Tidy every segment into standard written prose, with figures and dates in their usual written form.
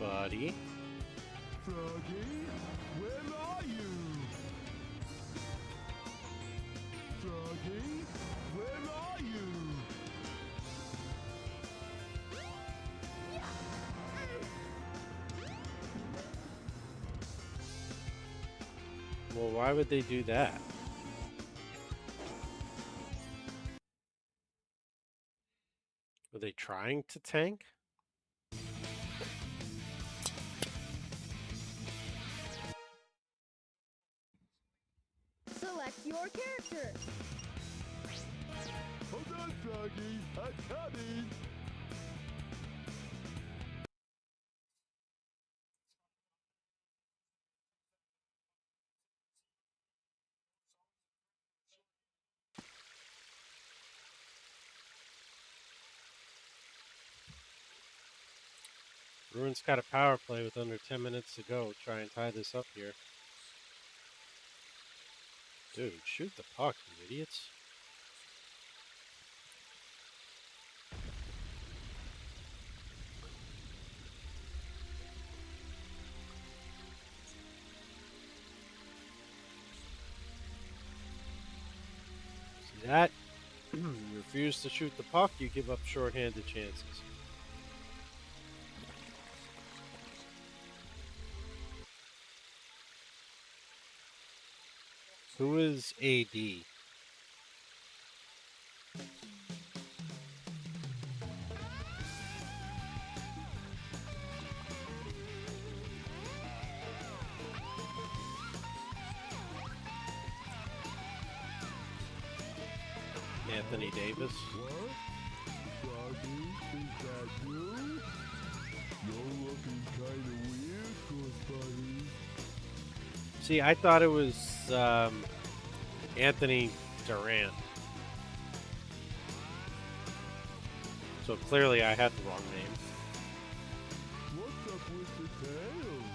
buddy. Froggy, where are you? Froggy, where are you? Well, why would they do that? Were they trying to tank? Select your character. Hold on, Froggy, I'm coming. Ruin's got a power play with under 10 minutes to go. Try and tie this up here. Dude, shoot the puck, you idiots. See that? You refuse to shoot the puck, you give up shorthanded chances. Who is AD? Anthony Davis. What? Froggy, is that you? You're looking kind of weird, good buddy. See, I thought it was Anthony Durant. So clearly I had the wrong name. What's up with the tails?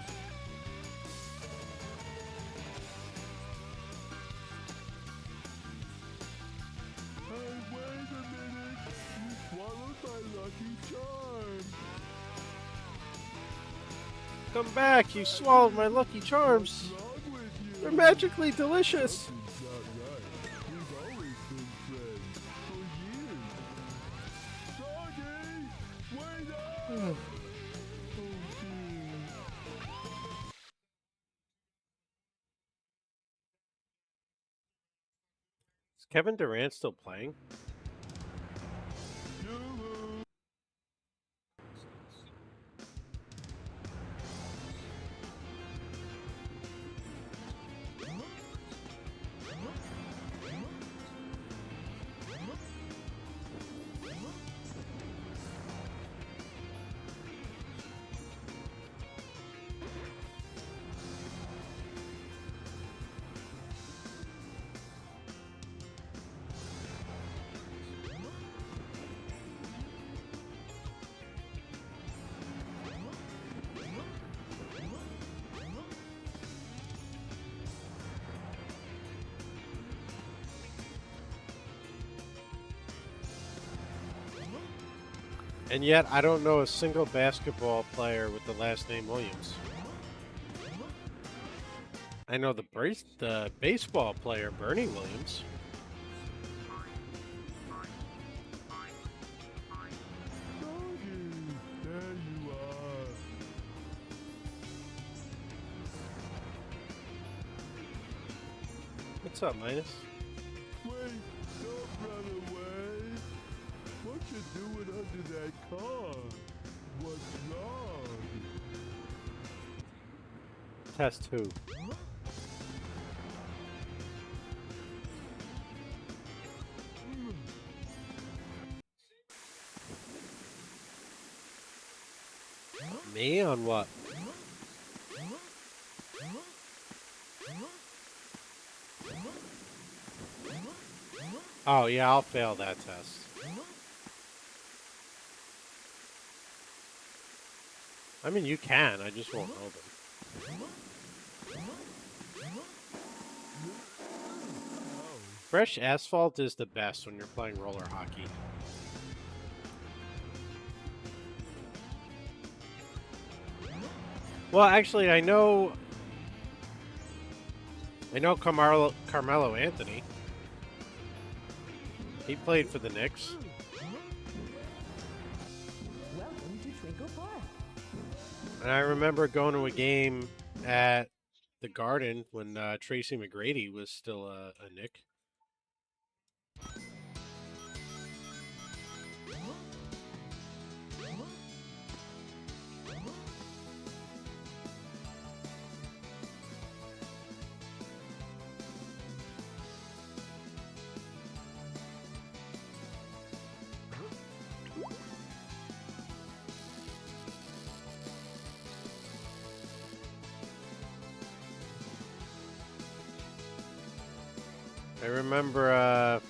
Hey, wait a minute! You swallowed my lucky charm! Come back, you swallowed my Lucky Charms. What's wrong with you? They're magically delicious. Something's not right. We've always been friends. For years. Froggy! Wait up! Oh, dear. Is Kevin Durant still playing? Yoo-hoo. And yet, I don't know a single basketball player with the last name Williams. I know the baseball player, Bernie Williams. Froggy, there you are. What's up, Minus? Wait, don't run away. What you doing under that car? What's wrong? Test who? Me on what? Oh yeah, I'll fail that test. I mean, you can. I just won't know them. Fresh asphalt is the best when you're playing roller hockey. Well, actually, I know Carmelo Anthony. He played for the Knicks. Welcome to Twinkle Park. And I remember going to a game at the Garden when Tracy McGrady was still a Knick. I remember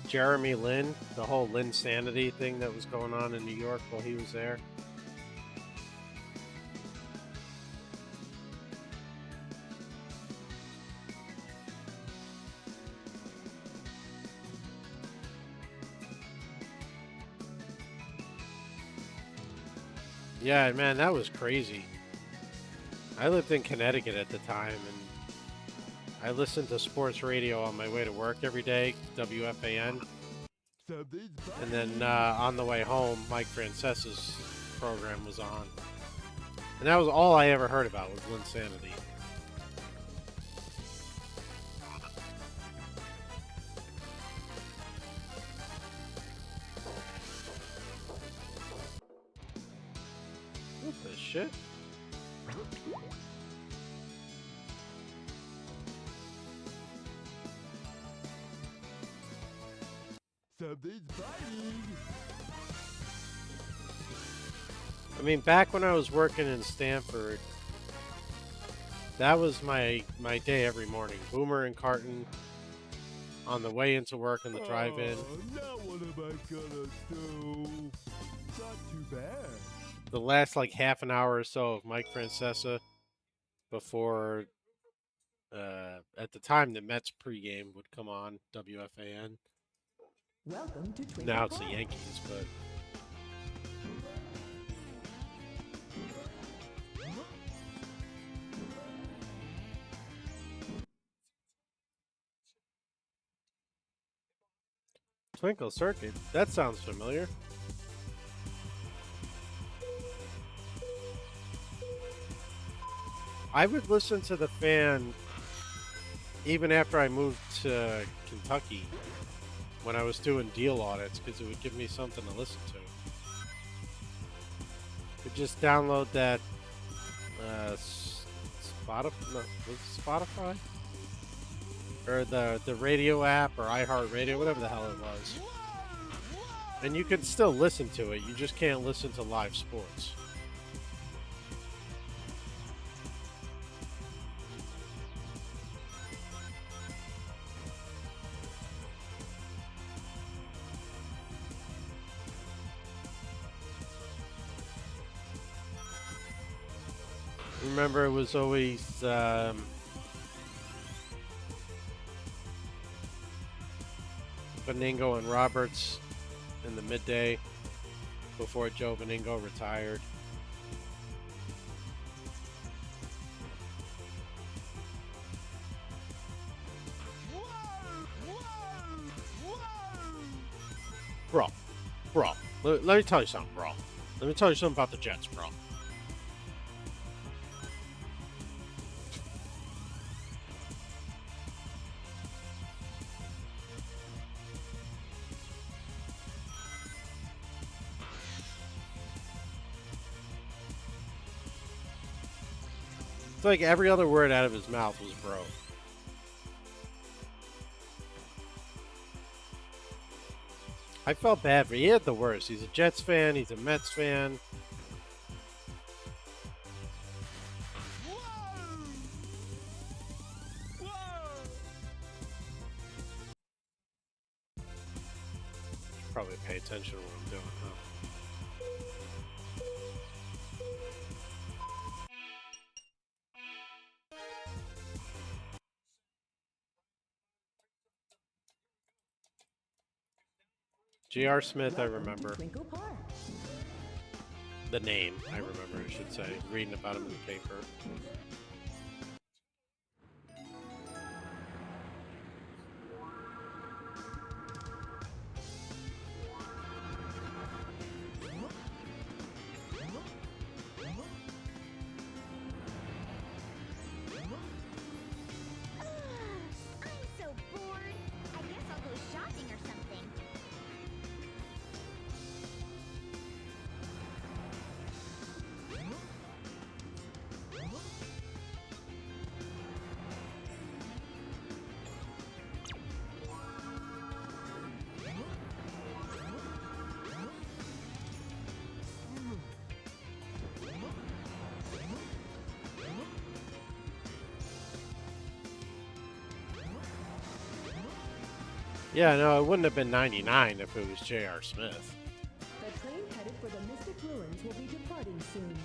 Jeremy Lin, the whole Lin Sanity thing that was going on in New York while he was there. Yeah, man, that was crazy. I lived in Connecticut at the time, and I listened to sports radio on my way to work every day, WFAN. And then on the way home, Mike Francesa's program was on. And that was all I ever heard about was Linsanity. What the shit? Something's biting. I mean, back when I was working in Stanford, that was my day every morning. Boomer and Carton on the way into work and the drive-in. Now what am I gonna do? Not too bad. The last like half an hour or so of Mike Francesa before, at the time, the Mets pregame would come on WFAN. Welcome to Twinkle Now it's the Park. Yankees, but Twinkle Circuit. That sounds familiar. I would listen to the Fan even after I moved to Kentucky when I was doing deal audits because it would give me something to listen to. Could just download that Spotify, no, was it Spotify, or the radio app or iHeartRadio, whatever the hell it was, and you can still listen to it. You just can't listen to live sports. Remember, it was always Beningo and Roberts in the midday before Joe Beningo retired. Bro, let me tell you something, bro. Let me tell you something about the Jets, bro. It's like every other word out of his mouth was bro. I felt bad for him. He had the worst. He's a Jets fan. He's a Mets fan. Should probably pay attention to what I'm doing, huh? J.R. Smith, I Welcome to remember. Twinkle Park. The name, I remember, I should say. Reading about him in the paper. I'm so bored. I guess I'll go shopping or something. Yeah, no, it wouldn't have been 99 if it was J.R. Smith. The train headed for the Mystic Ruins will be departing soon.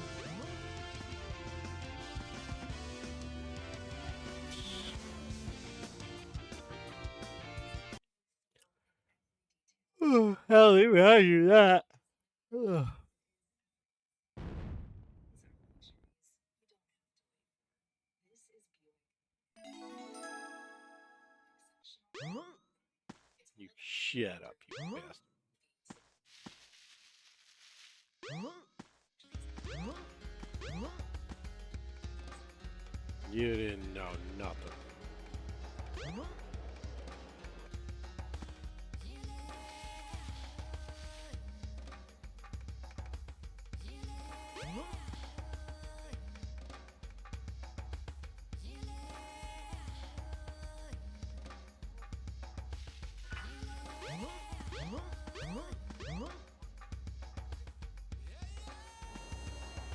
Oh, hell, let me tell you that. Ugh. You shut up, you bastard. You didn't know nothing.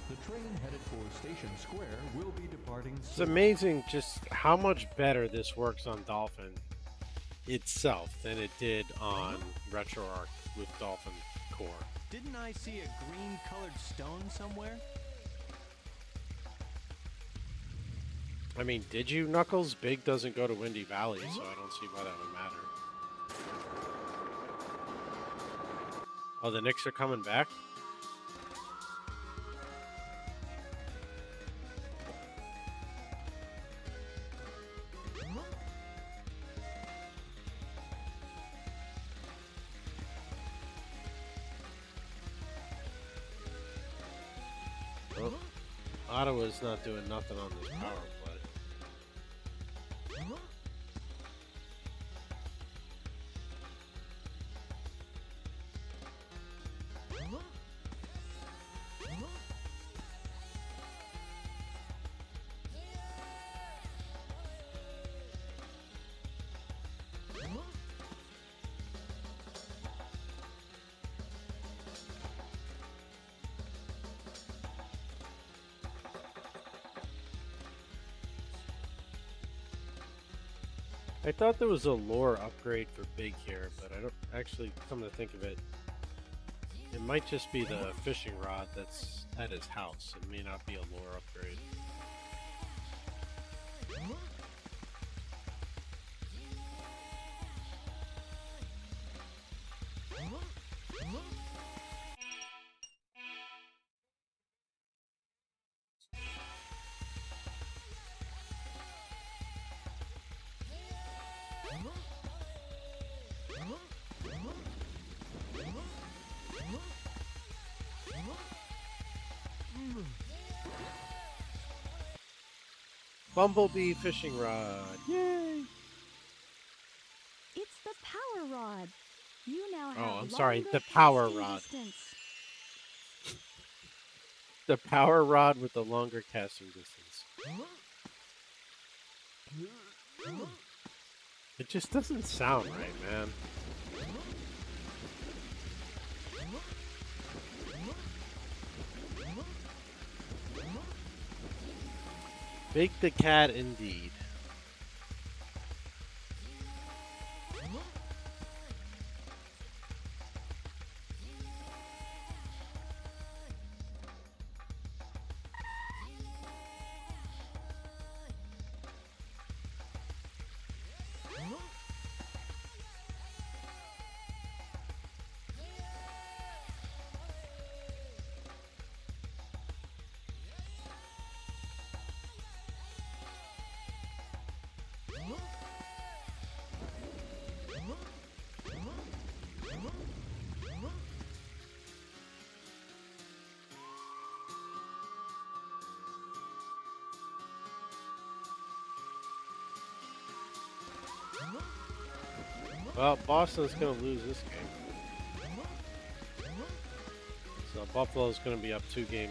The train headed for Station Square will be departing It's soon. amazing just how much better this works on Dolphin itself than it did on RetroArch with Dolphin Core. Didn't I see a green-colored stone somewhere? I mean, did you, Knuckles? Big doesn't go to Windy Valley, so I don't see why that would matter. Oh, the Knicks are coming back? Well, Ottawa's not doing nothing on this power play. I thought there was a lore upgrade for Big here, but I don't actually, come to think of it, it might just be the fishing rod that's at his house. It may not be a lore upgrade. Bumblebee fishing rod. Yay! It's the power rod. You now have Oh, I'm sorry, longer the power casting rod. distance. The power rod with the longer casting distance. It just doesn't sound right, man. Big the cat indeed. Well, Boston's going to lose this game. So Buffalo's going to be up 2-1.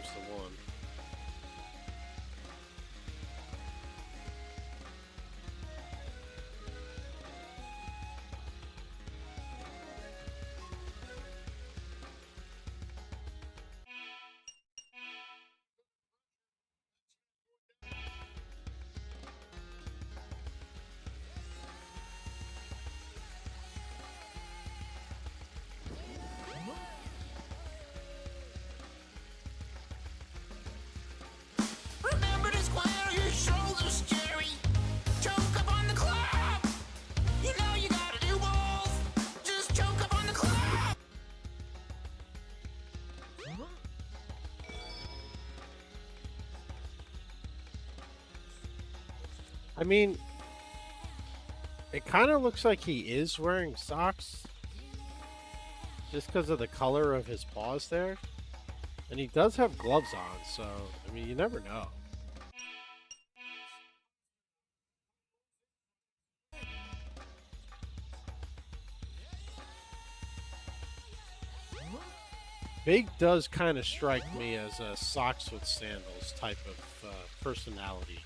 Remember to square your shoulders, Jerry. Choke up on the club. You know you gotta do both. Just choke up on the club. I mean, it kind of looks like he is wearing socks. Just because of the color of his paws there. And he does have gloves on, so, I mean, you never know. Big does kind of strike me as a socks with sandals type of personality.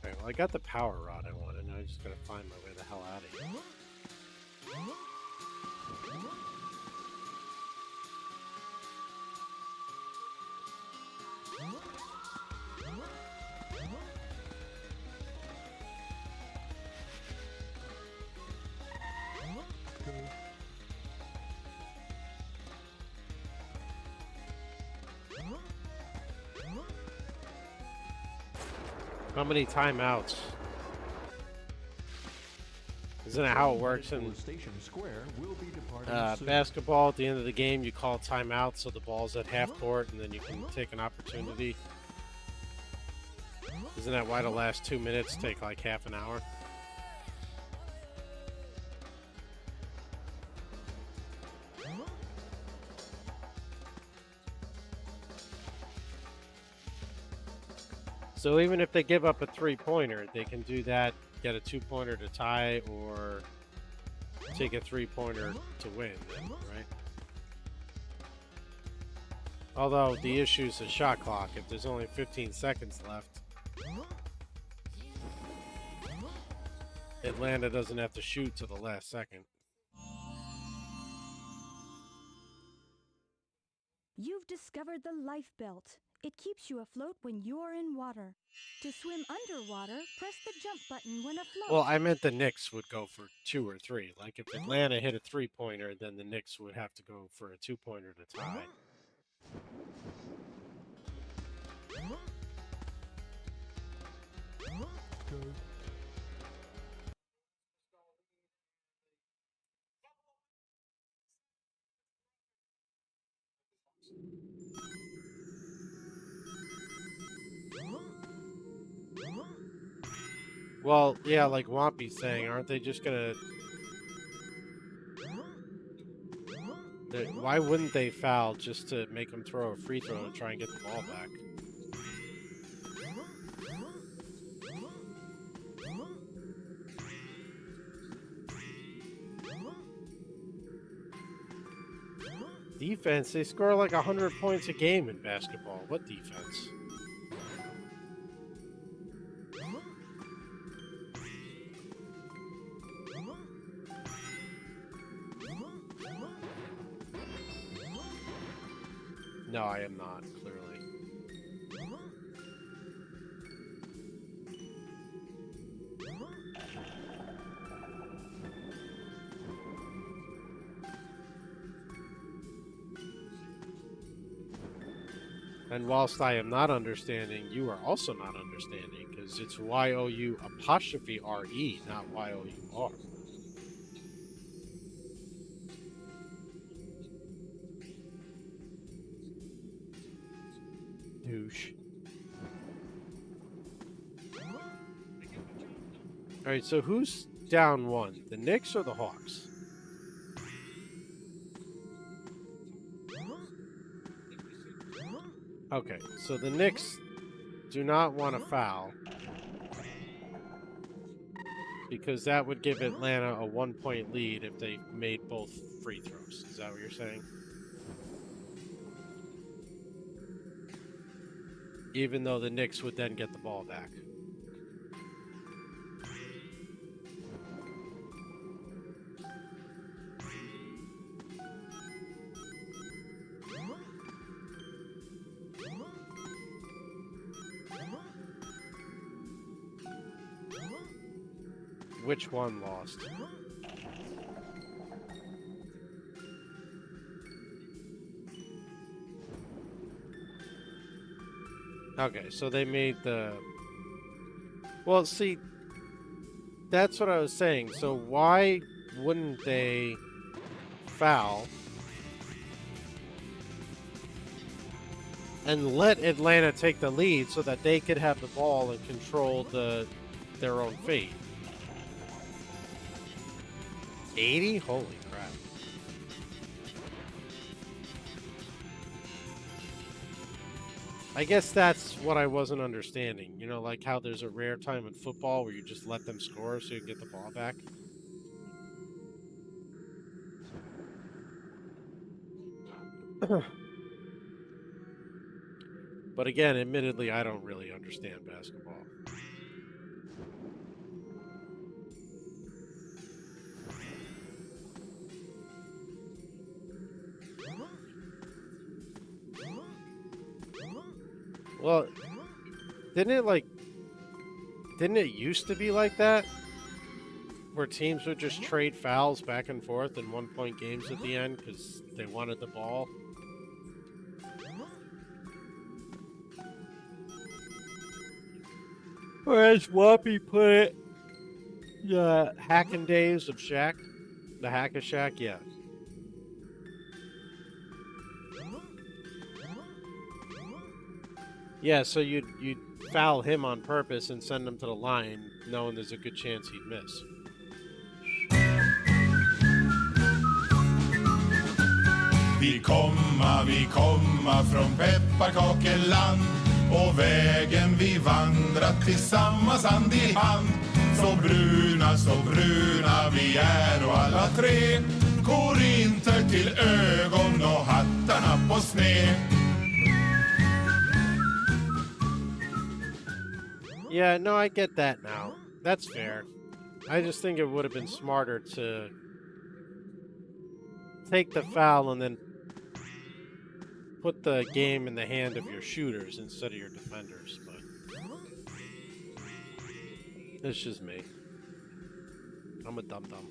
Okay, well, I got the power rod I wanted. Now I just gotta find my way the hell out of here. How many timeouts? Isn't that how it works in Station Square will be departing soon. basketball? At the end of the game, you call a timeout so the ball's at half court, and then you can take an opportunity. Isn't that why the last 2 minutes take like half an hour? So even if they give up a 3-pointer, they can do that, get a 2-pointer to tie, or take a 3-pointer to win, then, right? Although the issue is the shot clock. If there's only 15 seconds left, Atlanta doesn't have to shoot to the last second. You've discovered the life belt. It keeps you afloat when you're in water. To swim underwater, press the jump button when afloat. Well, I meant the Knicks would go for 2 or 3. Like if Atlanta hit a 3-pointer, then the Knicks would have to go for a 2-pointer to tie. Well, yeah, like Wampy's saying, aren't they just gonna... Why wouldn't they foul just to make them throw a free throw and try and get the ball back? Defense, they score like 100 points a game in basketball. What defense? No, I am not, clearly. And whilst I am not understanding, you are also not understanding, because it's Y-O-U''RE, not Y-O-U-R. Douche. Alright, so who's down 1? The Knicks or the Hawks? Okay, so the Knicks do not want to foul because that would give Atlanta a 1-point lead if they made both free throws. Is that what you're saying? Even though the Knicks would then get the ball back. Which one lost? Okay, so they made the... Well, see, that's what I was saying. So why wouldn't they foul and let Atlanta take the lead so that they could have the ball and control their own fate? 80? Holy crap. I guess that's what I wasn't understanding. You know, like how there's a rare time in football where you just let them score so you can get the ball back. But again, admittedly, I don't really understand basketball. Well, didn't it used to be like that? Where teams would just trade fouls back and forth in 1-point games at the end because they wanted the ball? Or as Whoppy put it, the hacking days of Shaq. The hack of Shaq, yeah. Yeah, so you'd foul him on purpose and send him to the line knowing there's a good chance he'd miss. Vi komma från pepparkakeland och vägen vi vandrat tillsammans hand i hand. Så bruna vi är och alla tre korinter till ögon och hattarna på sned. Yeah, no, I get that now. That's fair. I just think it would have been smarter to take the foul and then put the game in the hand of your shooters instead of your defenders, but it's just me. I'm a dum-dum.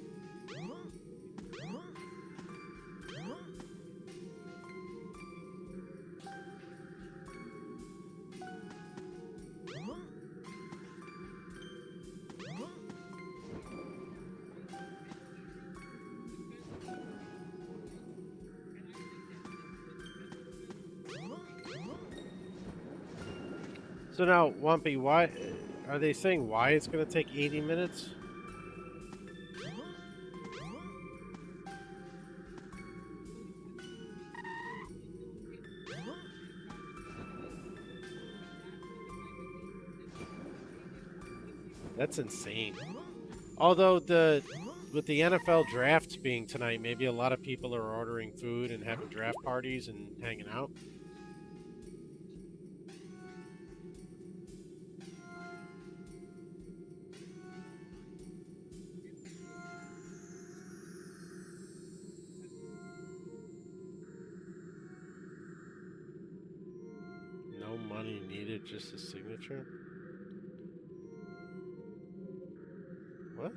So now, Wumpy, why are they saying why it's going to take 80 minutes? That's insane. Although with the NFL drafts being tonight, maybe a lot of people are ordering food and having draft parties and hanging out. No money needed, just a signature? What?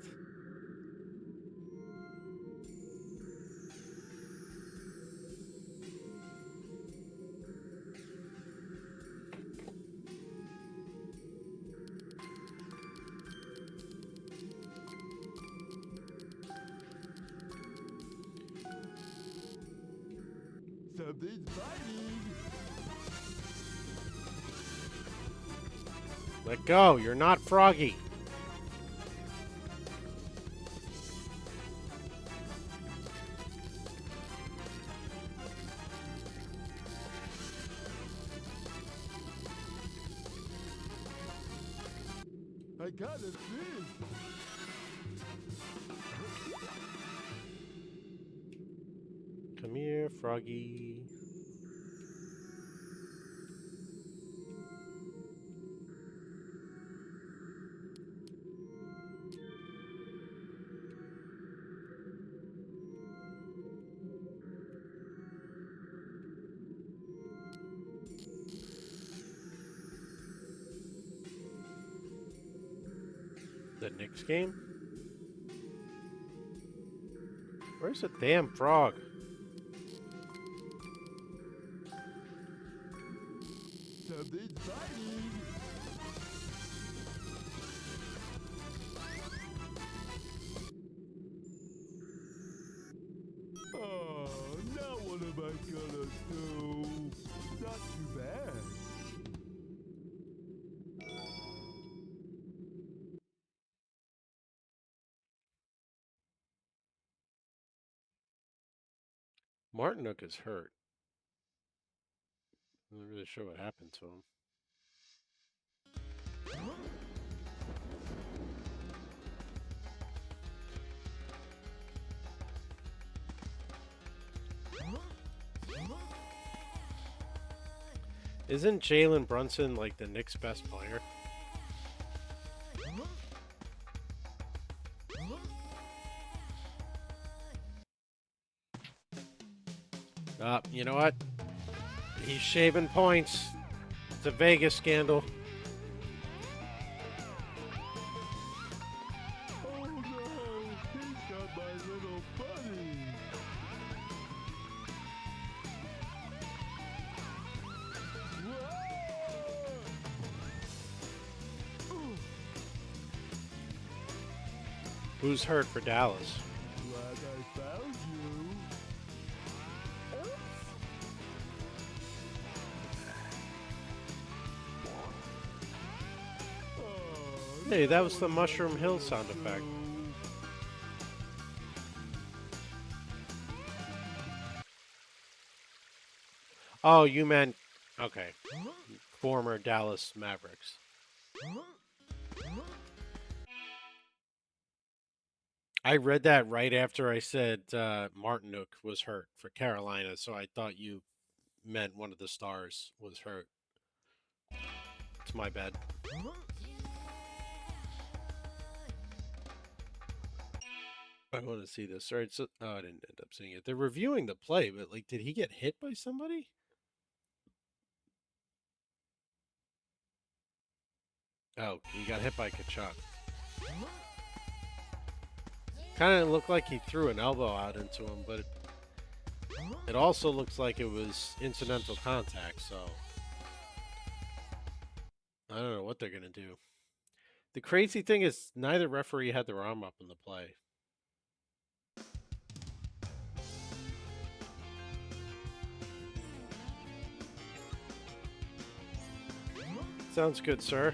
Something's biting. Let go, you're not Froggy. I got a fish. Come here, Froggy. The Knicks game? Where's the damn frog? Something's biting. Oh, now what am I gonna do? Not too bad. Martinook is hurt. I'm not really sure what happened to him. Isn't Jalen Brunson like the Knicks' best player? You know what? He's shaving points. It's a Vegas scandal. Oh no, he's got my little buddy. Whoa! Who's hurt for Dallas? Glad I found you. Oh, Hey, that was the Mushroom Hill sound effect. Oh, you meant... Okay. Former Dallas Mavericks. I read that right after I said Martinook was hurt for Carolina, so I thought you meant one of the stars was hurt. It's my bad. I want to see this. All right, so oh, I didn't end up seeing it. They're reviewing the play, but like, did he get hit by somebody? Oh, he got hit by Kachuk. Kind of looked like he threw an elbow out into him, but it also looks like it was incidental contact, so I don't know what they're going to do. The crazy thing is neither referee had their arm up in the play. Sounds good, sir.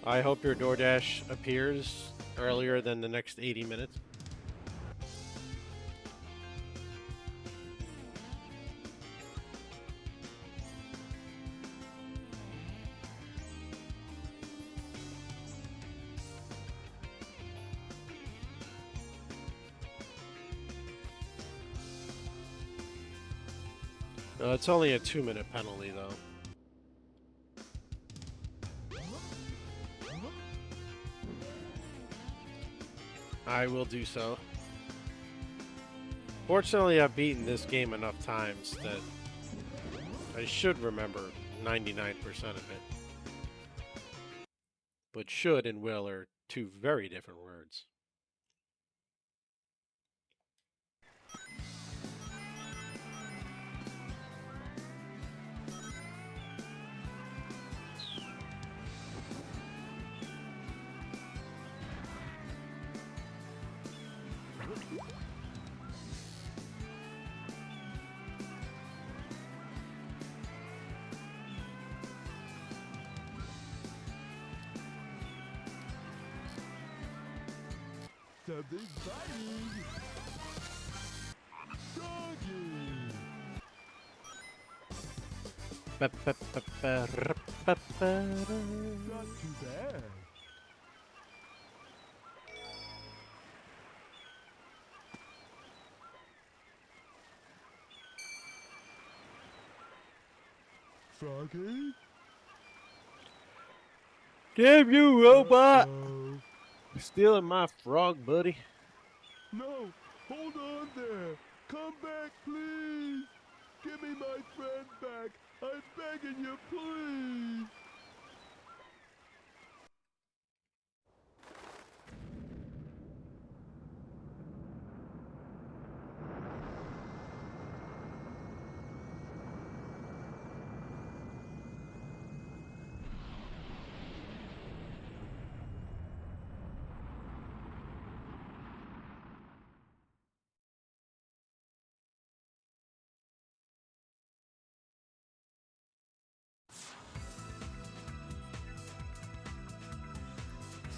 I hope your DoorDash appears earlier than the next 80 minutes. It's only a 2-minute penalty, though. I will do so. Fortunately, I've beaten this game enough times that I should remember 99% of it. But should and will are two very different words. Something's biting. Doggy. Not too bad. Froggy? Damn you, robot! Uh-oh. Stealing my frog, buddy. No, hold on there. Come back, please. Give me my friend back. I'm begging you, please.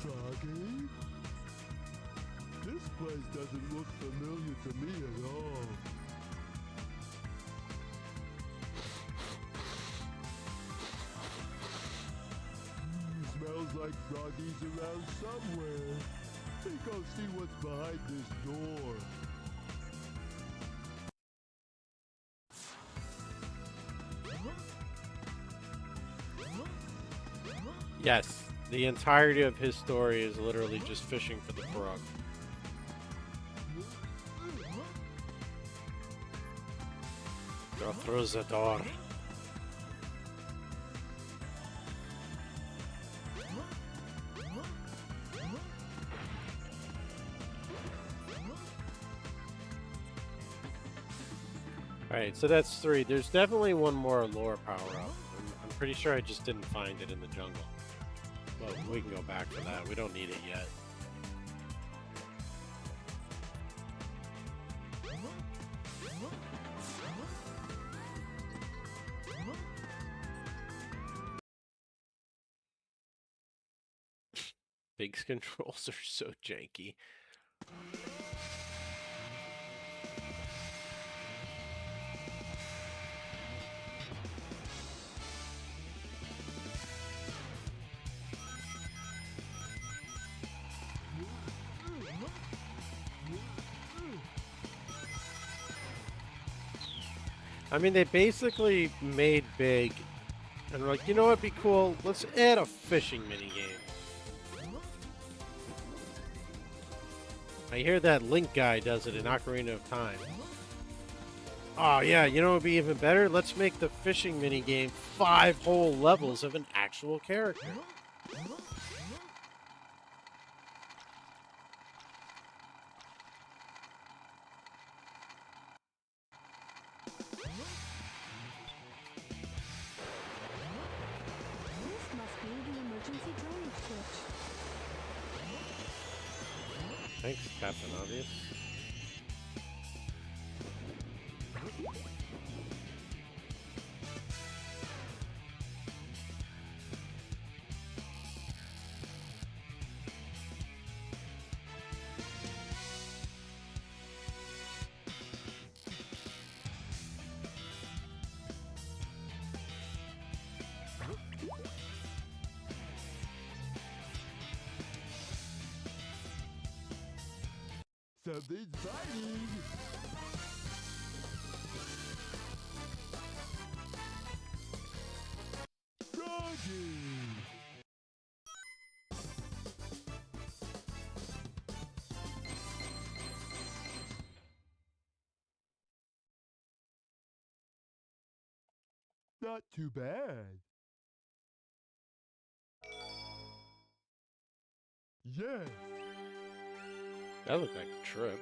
Froggy? This place doesn't look familiar to me at all. Smells like Froggy's around somewhere. Think I'll see what's behind this door. Yes, the entirety of his story is literally just fishing for the frog. Go through the door. Alright, so that's 3. There's definitely one more lore power-up. I'm pretty sure I just didn't find it in the jungle. But we can go back for that. We don't need it yet. Big's controls are so janky. I mean, they basically made Big, and we're like, you know what'd be cool? Let's add a fishing minigame. I hear that Link guy does it in Ocarina of Time. Oh yeah, you know what'd be even better? Let's make the fishing minigame 5 whole levels of an actual character. This must be the emergency drainage switch. Thanks, Captain Obvious. Something's biting. Froggy! Not too bad. Yes. That looked like a trip.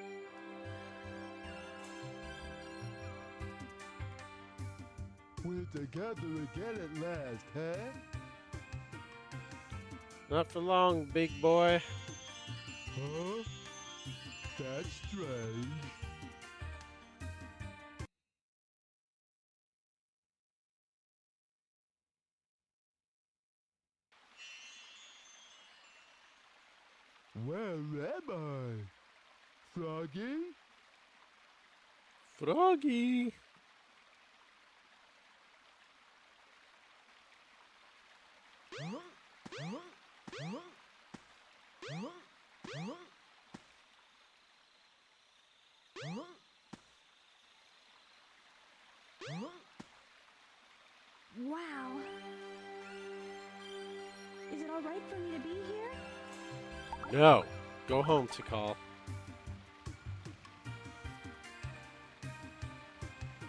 We're together again at last, huh? Not for long, big boy. Huh? That's strange. Where am I? Froggy? Froggy. Wow. Is it all right for me to be here? No. Go home, Tikal.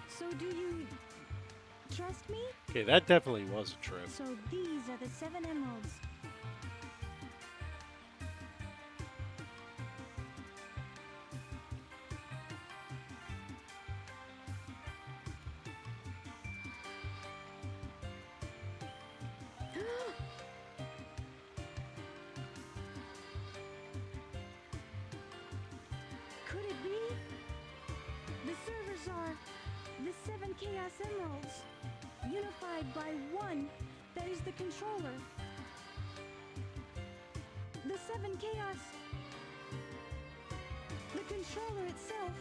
So do you trust me? Okay, that definitely was a trip. So these are the 7 emeralds. Could it be? The servers are the 7 Chaos Emeralds, unified by one that is the controller. The 7 Chaos. The controller itself.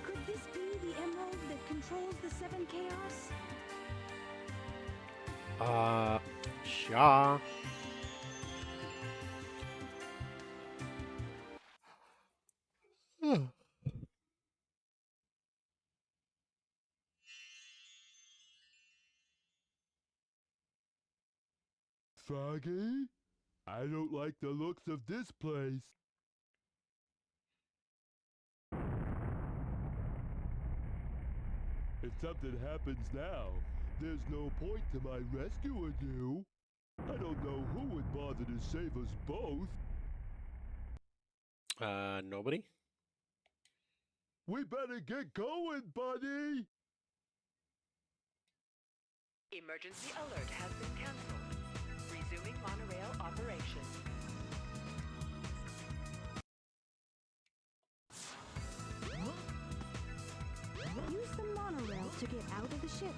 Could this be the emerald that controls the 7 Chaos? Shaw. Froggy? I don't like the looks of this place. If something happens now, there's no point to my rescuing you. I don't know who would bother to save us both. Nobody? We better get going, buddy! Emergency alert has been cancelled. Resuming monorail operation. Use the monorail to get out of the ship.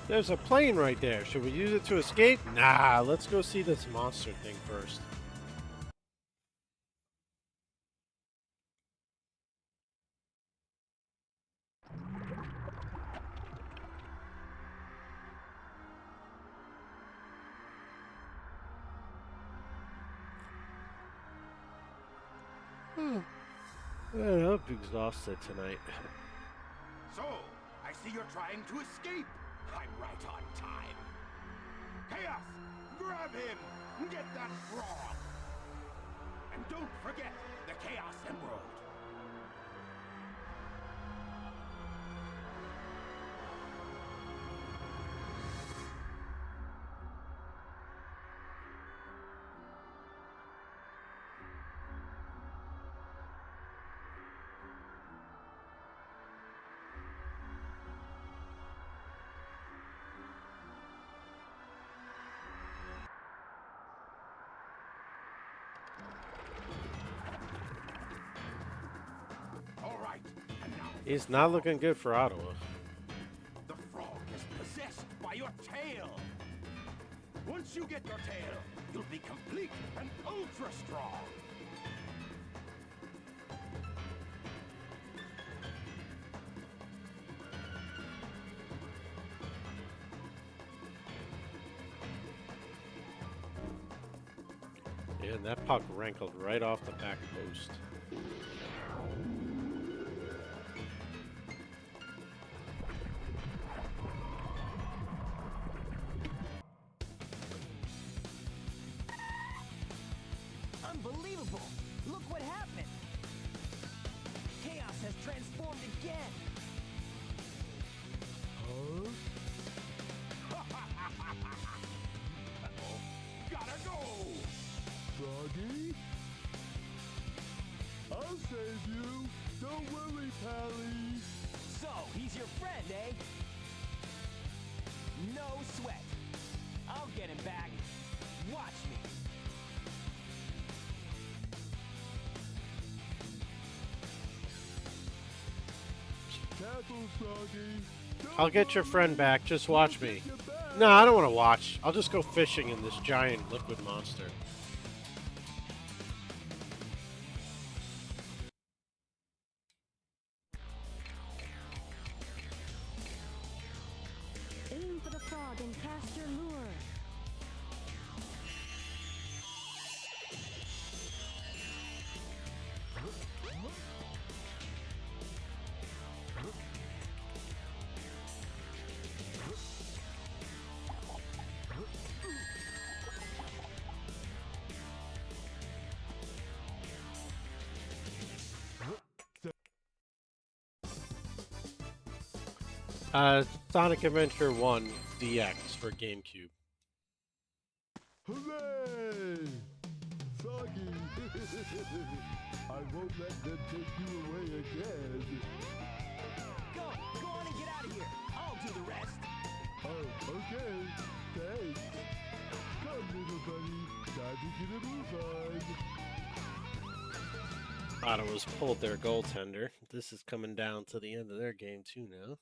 There's a plane right there. Should we use it to escape? Nah, let's go see this monster thing first. I'm exhausted tonight. So, I see you're trying to escape. I'm right on time. Chaos! Grab him! Get that frog! And don't forget the Chaos Emerald! It's not looking good for Ottawa. The frog is possessed by your tail. Once you get your tail, you'll be complete and ultra strong. And that puck rankled right off the back post. Unbelievable! Look what happened! Chaos has transformed again! Huh? Uh-oh. Got No sweat. I'll get him back. Watch me. Careful, Froggy. I'll get your friend back. Just watch me. No, I don't want to watch. I'll just go fishing in this giant liquid monster. Aim for the frog and cast your lure. Sonic Adventure 1 DX for GameCube. Hooray! Froggy! I won't let them take you away again. Go on and get out of here. I'll do the rest. Oh, okay. Thanks. Come, little buddy. Time to get a move on. Ottawa's pulled their goaltender. This is coming down to the end of their game too now.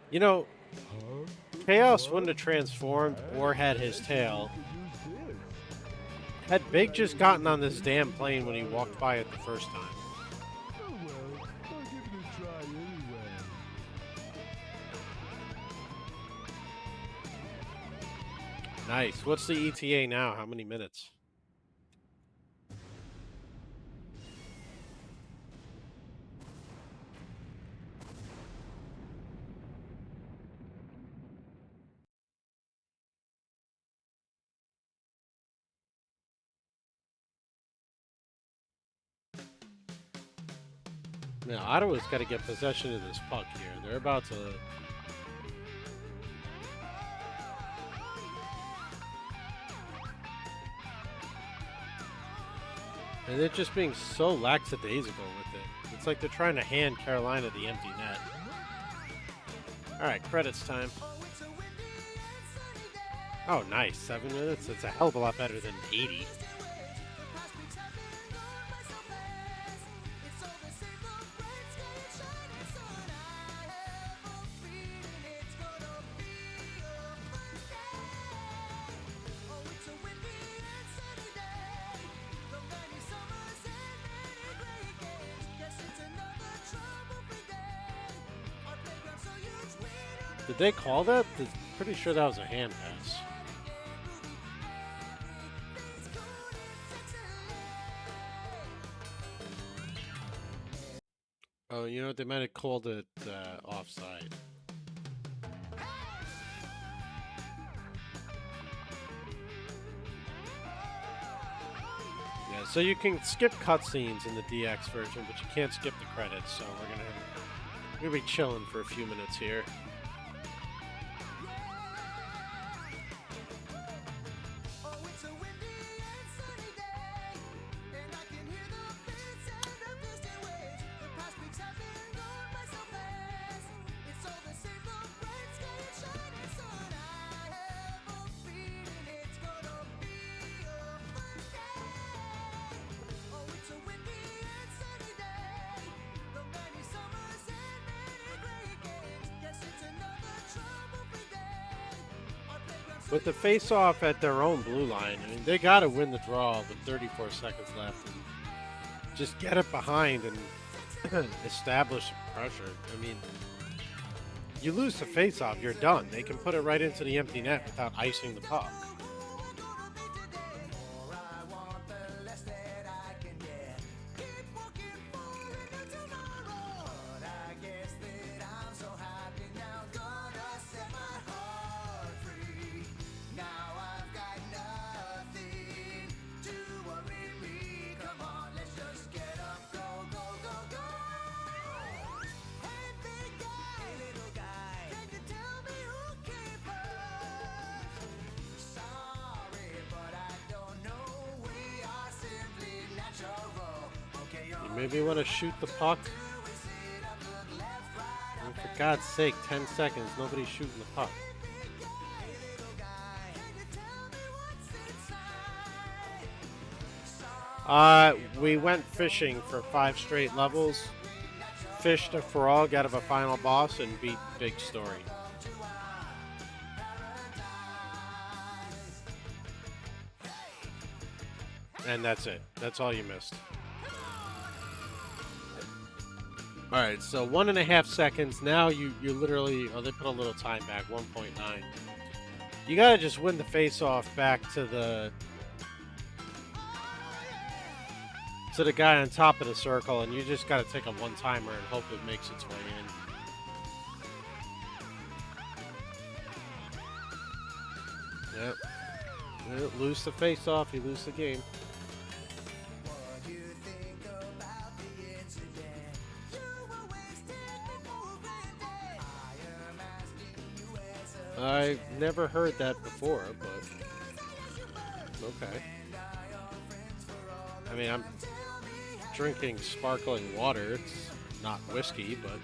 You know, Chaos wouldn't have transformed or had his tail had Big just gotten on this damn plane when he walked by it the first time. Oh well, I'll give it a try anyway. Nice. What's the ETA now? How many minutes? Now, Ottawa's got to get possession of this puck here. They're about to... And they're just being so lackadaisical with it. It's like they're trying to hand Carolina the empty net. Alright, credits time. Oh, nice. 7 minutes? That's a hell of a lot better than 80. Did they call that? Pretty sure that was a hand pass. Oh, you know what? They might have called it offside. Yeah, so you can skip cutscenes in the DX version, but you can't skip the credits. So we're gonna be chilling for a few minutes here. With the face-off at their own blue line, I mean, they got to win the draw with 34 seconds left and just get it behind and establish pressure. I mean, you lose the face-off, you're done. They can put it right into the empty net without icing the puck. Maybe you want to shoot the puck. God's sake, 10 seconds. Nobody's shooting the puck. We went fishing for 5 straight levels. Fished a frog out of a final boss and beat Big Story. And that's it. That's all you missed. Alright, so 1.5 seconds. Now you literally... Oh, they put a little time back, 1.9. You gotta just win the face-off back to the guy on top of the circle, and you just gotta take a one-timer and hope it makes its way in. Yep. You lose the face-off, you lose the game. I've never heard that before, but okay. I mean, I'm drinking sparkling water. It's not whiskey, but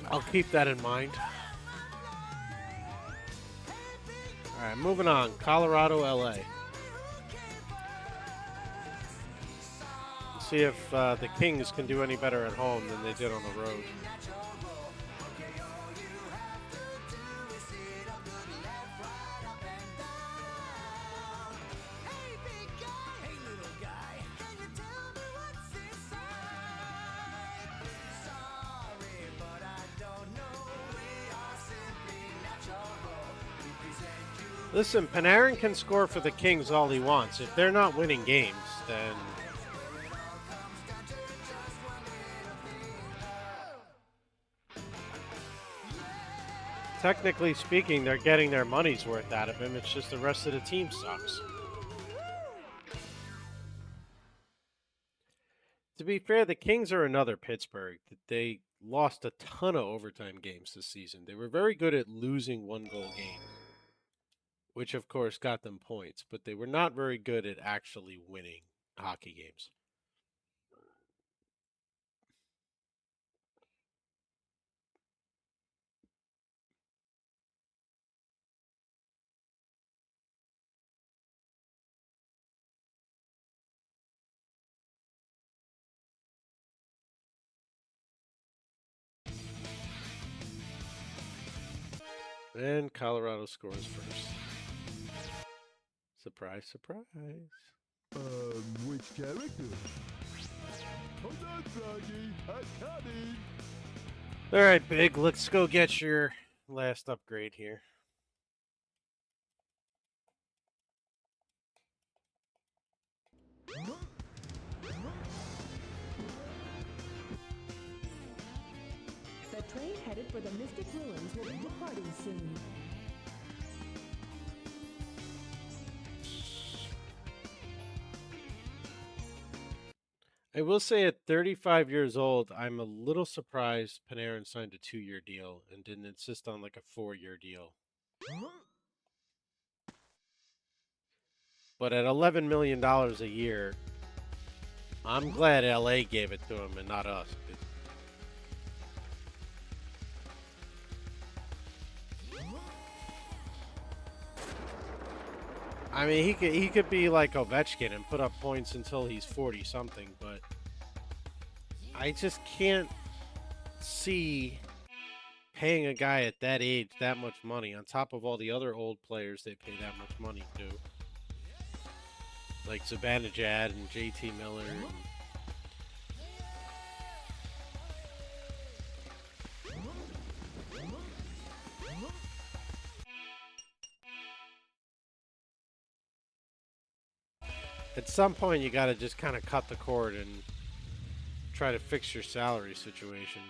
I'll keep that in mind. All right, moving on. Colorado, LA. Let's see if the Kings can do any better at home than they did on the road. Listen, Panarin can score for the Kings all he wants. If they're not winning games, then technically speaking, they're getting their money's worth out of him. It's just the rest of the team sucks. To be fair, the Kings are another Pittsburgh. They lost a ton of overtime games this season. They were very good at losing one-goal games, which of course got them points, but they were not very good at actually winning hockey games. And Colorado scores first. Surprise, surprise. Which character? Hold on, Froggy. I'm coming. All right, Big, let's go get your last upgrade here. The train headed for the Mystic Ruins will be departing soon. I will say at 35 years old, I'm a little surprised Panarin signed a 2-year deal and didn't insist on like a 4-year deal. But at $11 million a year, I'm glad LA gave it to him and not us. I mean, he could be like Ovechkin and put up points until he's 40 something, but I just can't see paying a guy at that age that much money on top of all the other old players they pay that much money to, like Zibanejad and JT Miller. At some point, you got to just kind of cut the cord and try to fix your salary situation.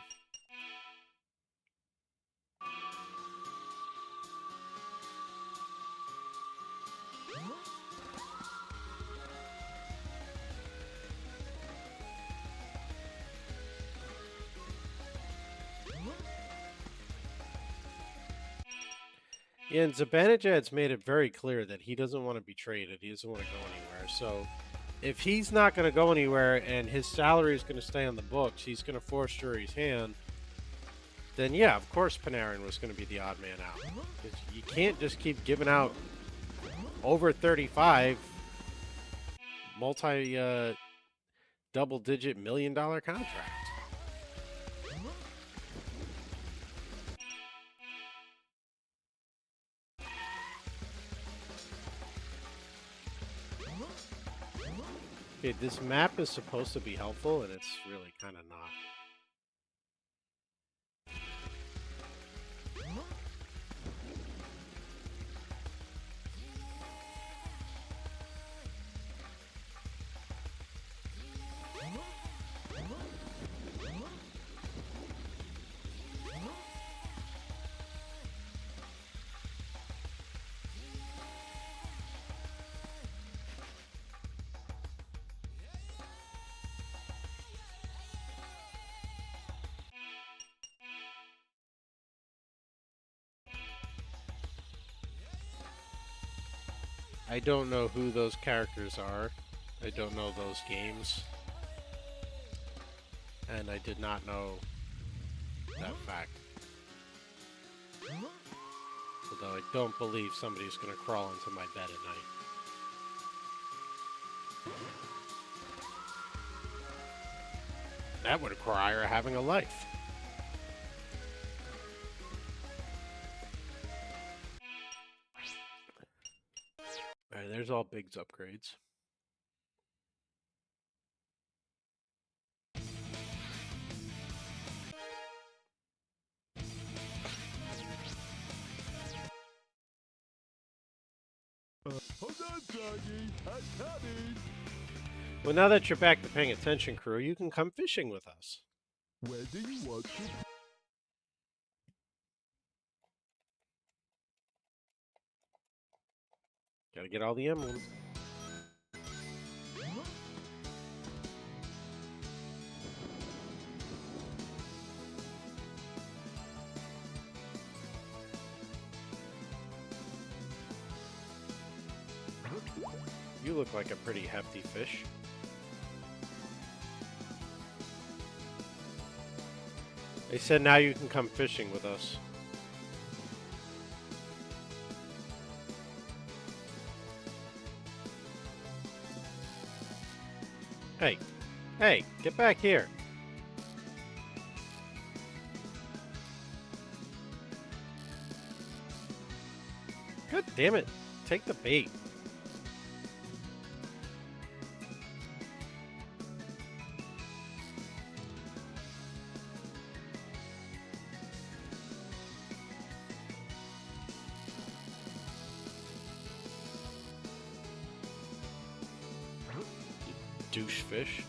Yeah, and Zibanejad's made it very clear that he doesn't want to be traded. He doesn't want to go anywhere. So if he's not going to go anywhere and his salary is going to stay on the books, he's going to force Jury's hand. Then yeah, of course Panarin was going to be the odd man out. 'Cause you can't just keep giving out over 35 multi double-digit $1 million contracts. Okay, this map is supposed to be helpful, and it's really kind of not. I don't know who those characters are. I don't know those games. And I did not know that fact. Although I don't believe somebody's going to crawl into my bed at night. That would require having a life. Alright, there's all Big's upgrades. Hold on, Doggy. I'm coming. Well, now that you're back to paying attention, crew, you can come fishing with us. Where do you want to? Gotta get all the emblems. You look like a pretty hefty fish. They said now you can come fishing with us. Hey, hey, get back here. God damn it, take the bait. Douche fish.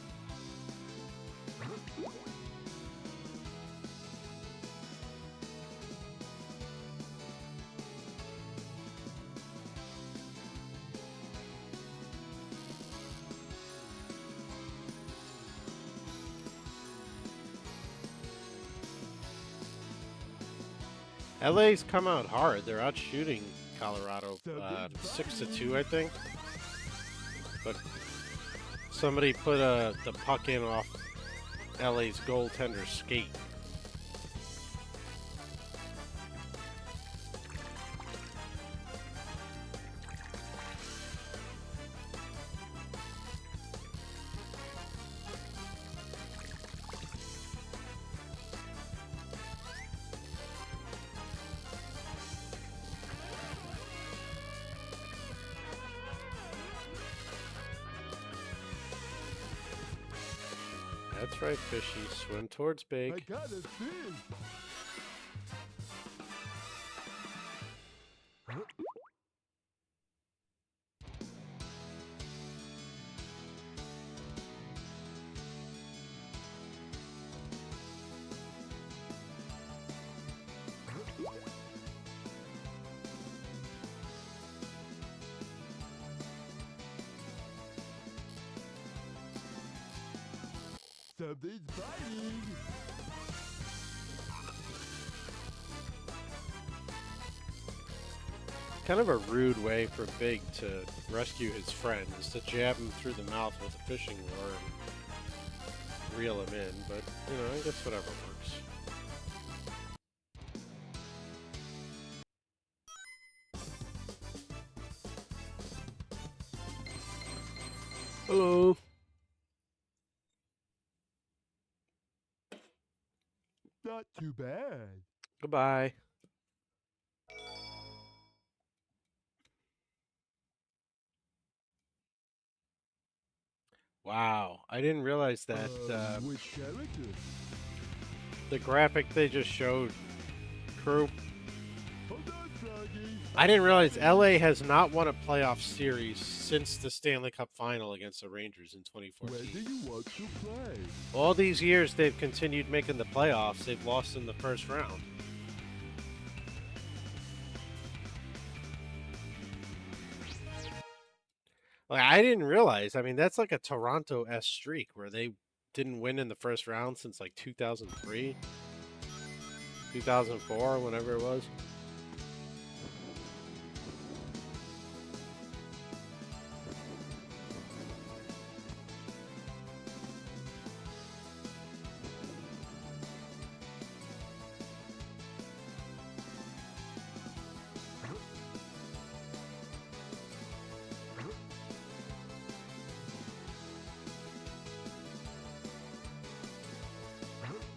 LA's come out hard. They're out shooting Colorado 6-2, I think. But somebody put the puck in off LA's goaltender's skate. That's right, Fishy. Swim towards big. I got a fish. Something's biting. Kind of a rude way for Big to rescue his friend is to jab him through the mouth with a fishing lure and reel him in, but, you know, I guess whatever works. Hello. Not too bad. Goodbye. Wow, I didn't realize that Which character? the graphic they just showed, crew. Hold on, Froggy. I didn't realize LA has not won a playoff series since the Stanley Cup final against the Rangers in When 2014. do you want to play? All these years they've continued making the playoffs, they've lost in the first round. Like, I didn't realize. I mean, that's like a Toronto-esque streak where they didn't win in the first round since like 2003, 2004, whenever it was.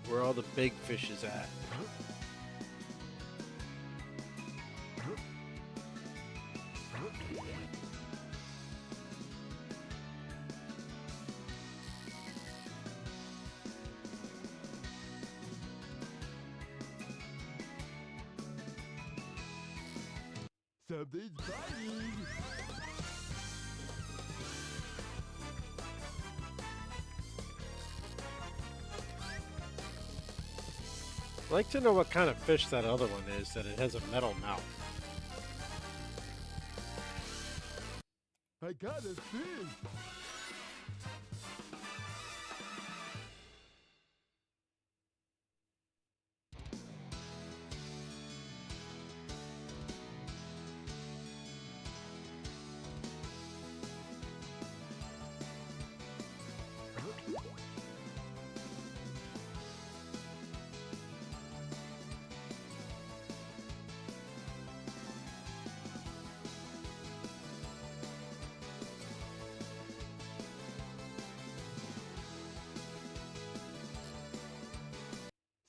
Where all the big fish is at. Something's biting. I'd like to know what kind of fish that other one is, that it has a metal mouth. I got a fish.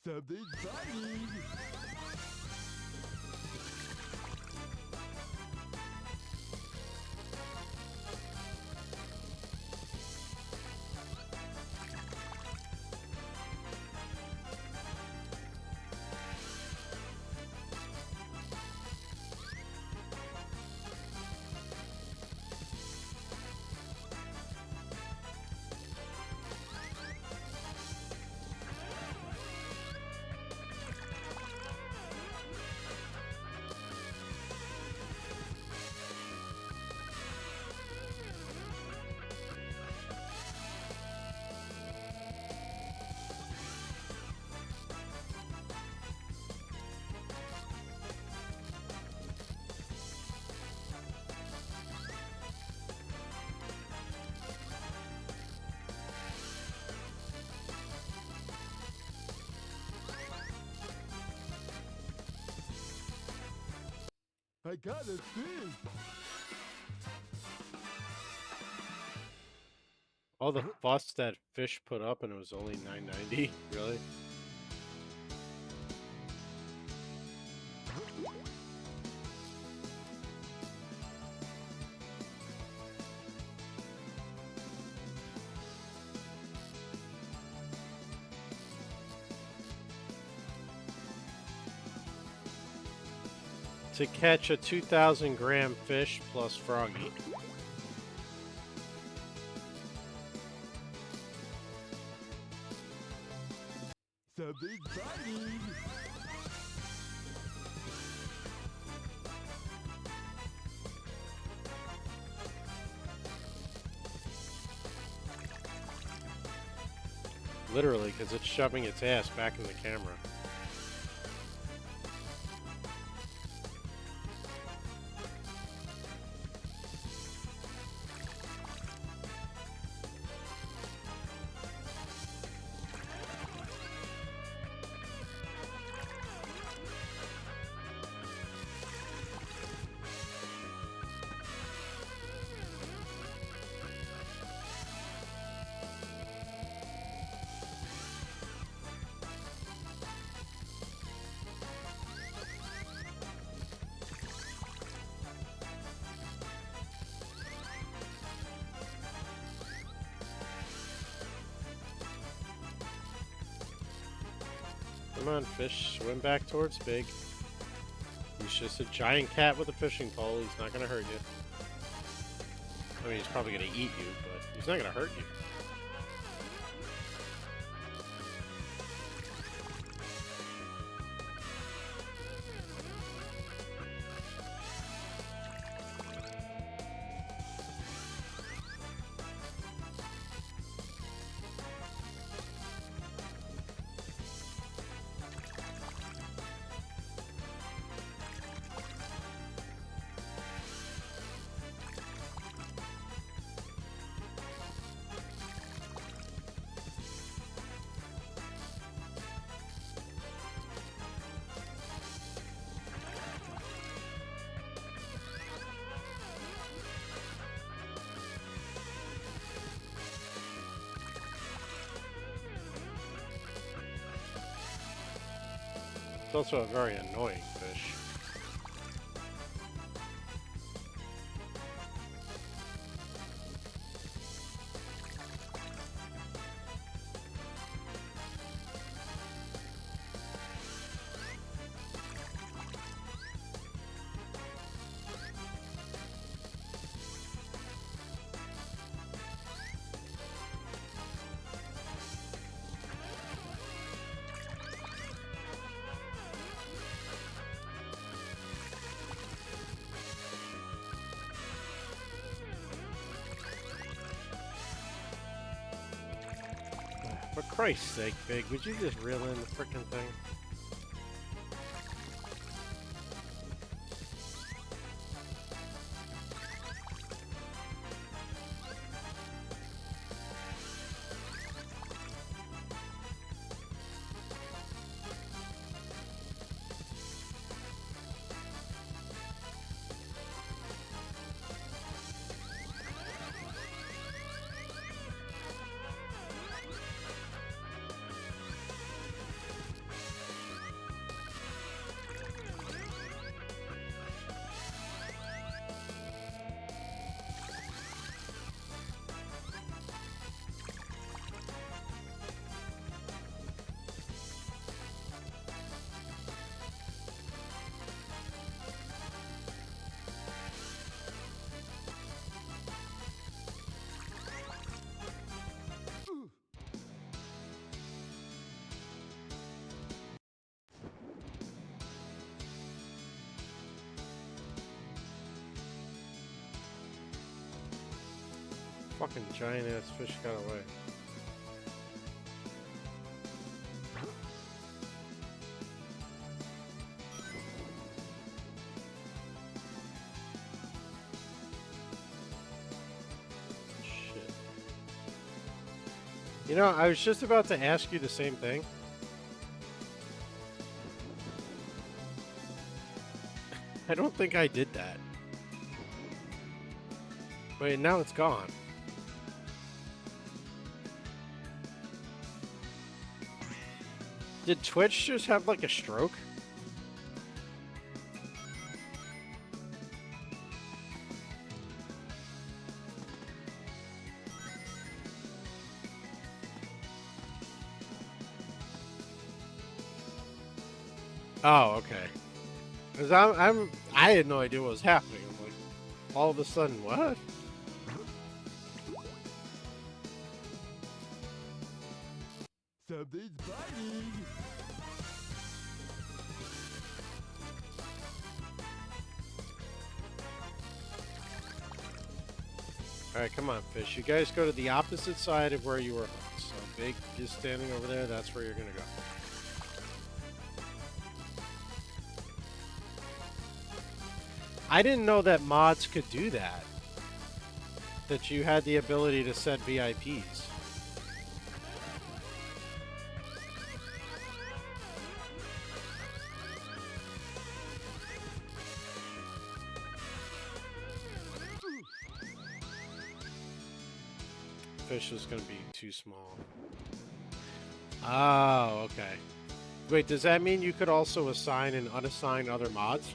Something's biting. I got a fish. All the fuss that fish put up and it was only $9.90? Really? To catch a 2,000 gram fish plus Froggy. Something's biting. Literally, because it's shoving its ass back in the camera. Come on, fish. Swim back towards Big. He's just a giant cat with a fishing pole. He's not going to hurt you. I mean, he's probably going to eat you, but he's not going to hurt you. It's also a very annoying fish. For Christ's sake, Big, would you just reel in the frickin' thing? Fucking giant ass fish got away. Shit. You know, I was just about to ask you the same thing. I don't think I did that. Wait, now it's gone. Did Twitch just have like a stroke? Oh, okay. Cause I had no idea what was happening. I'm like, all of a sudden, what? Something's biting. Alright, come on, fish. You guys go to the opposite side of where you were hooked. So Big is standing over there, that's where you're gonna go. I didn't know that mods could do that. That you had the ability to set VIPs. Fish is gonna be too small. Oh, okay. Wait, does that mean you could also assign and unassign other mods?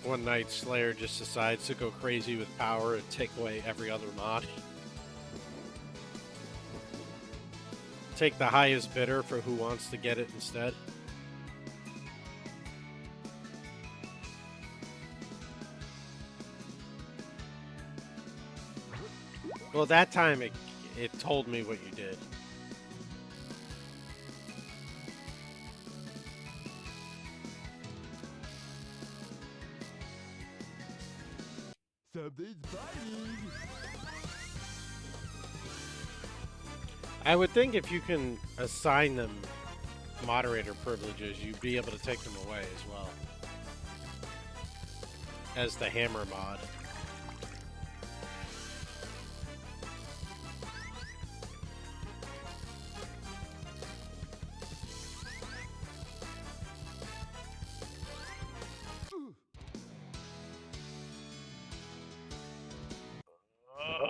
One night, Slayer just decides to go crazy with power and take away every other mod. Take the highest bidder for who wants to get it instead. Well, that time it told me what you did. Something's biting. I would think if you can assign them moderator privileges, you'd be able to take them away as well. As the hammer mod.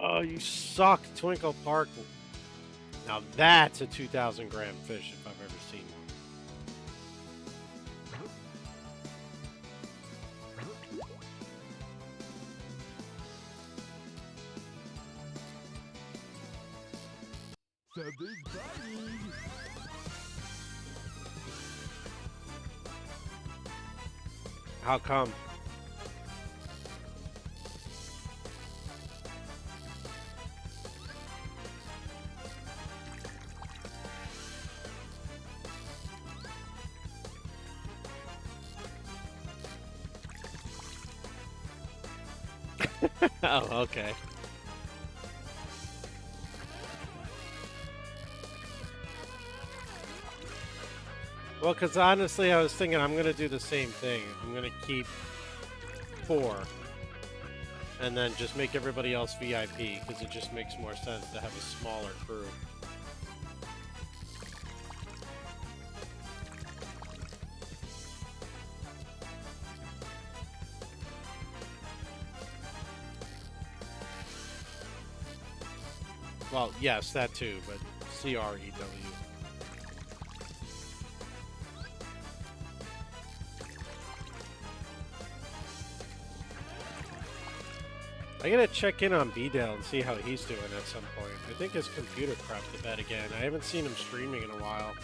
Oh, you suck, Twinkle Park. Now that's a 2,000 gram fish if I've ever seen one. Something's biting. How come? Oh, okay. Well, because honestly, I was thinking I'm going to do the same thing. I'm going to keep 4. And then just make everybody else VIP, because it just makes more sense to have a smaller crew. Well, yes, that too, but CREW. I gotta check in on B-Dale and see how he's doing at some point. I think his computer crapped to bed again. I haven't seen him streaming in a while.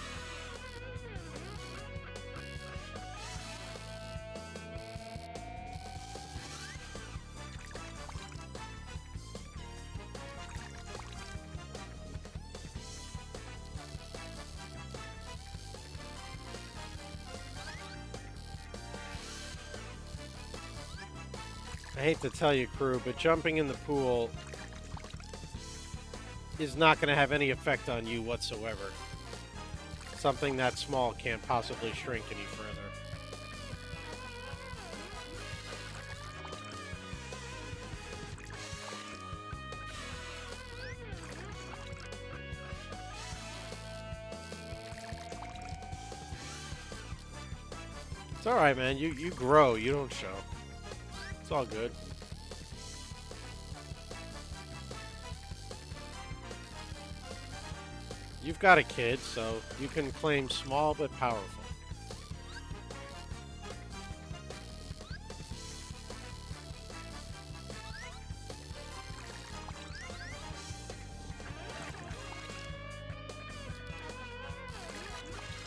I hate to tell you, crew, but jumping in the pool is not going to have any effect on you whatsoever. Something that small can't possibly shrink any further. It's alright, man. You grow, you don't show. It's all good. You've got a kid, so you can claim small but powerful.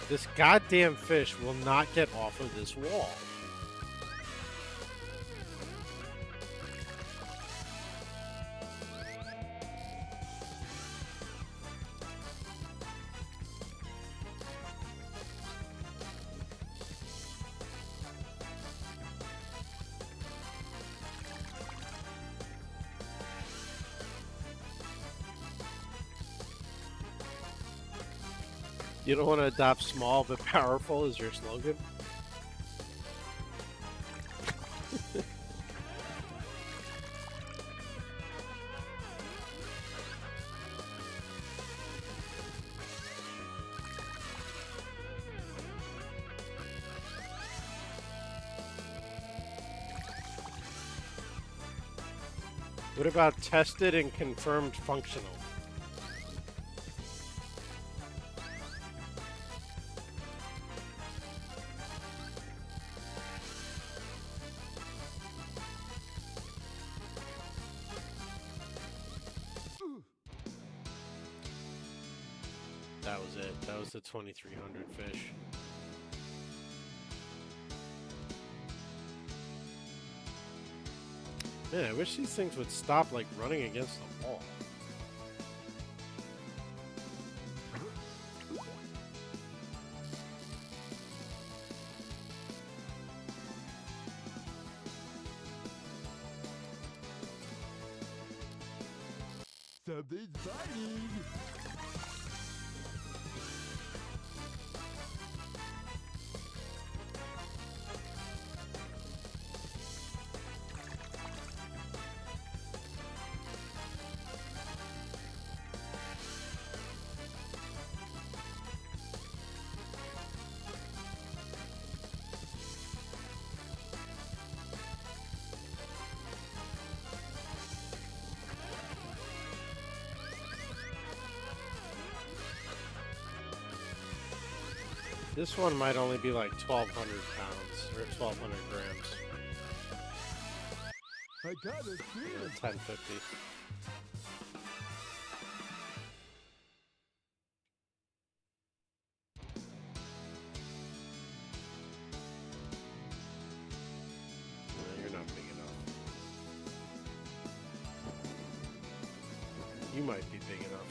This goddamn fish will not get off of this wall. You don't want to adopt small but powerful as your slogan? What about tested and confirmed functional? that was it. That was the 2300 fish. Man, I wish these things would stop like running against the wall. Something's biting! This one might only be like 1,200 pounds or 1,200 grams. I gotta see it! 1050. No, you're not big enough. You might be big enough.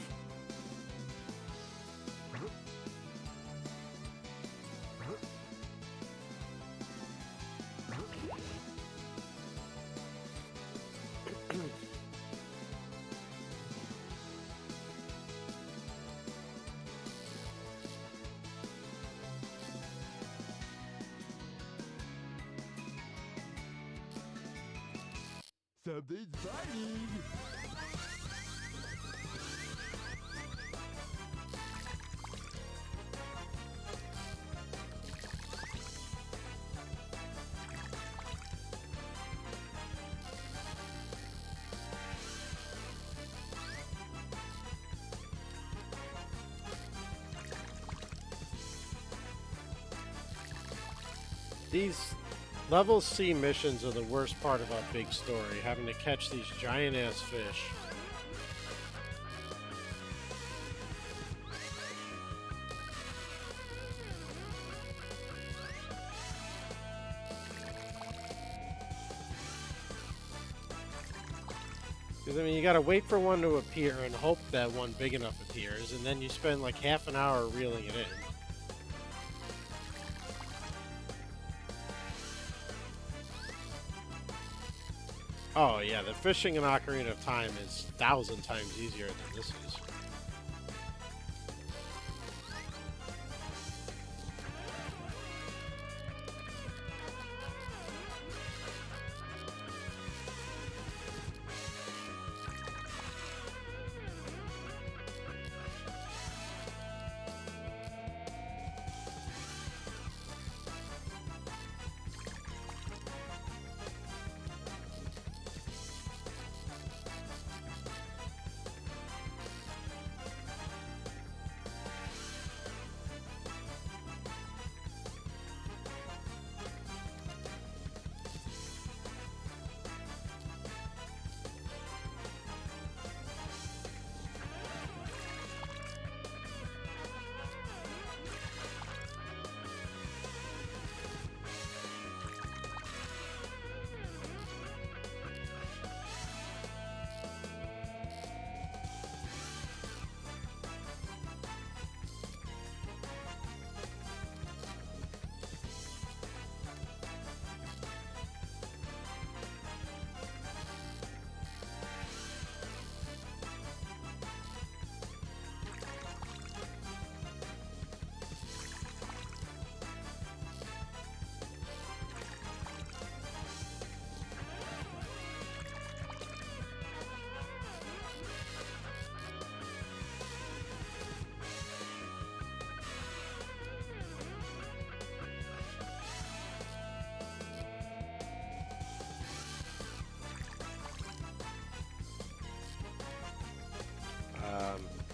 Something's biting! These level C missions are the worst part about Big Story, having to catch these giant ass fish. Because, I mean, you gotta wait for one to appear and hope that one big enough appears, and then you spend like half an hour reeling it in. Oh yeah, the fishing in Ocarina of Time is 1,000 times easier than this is.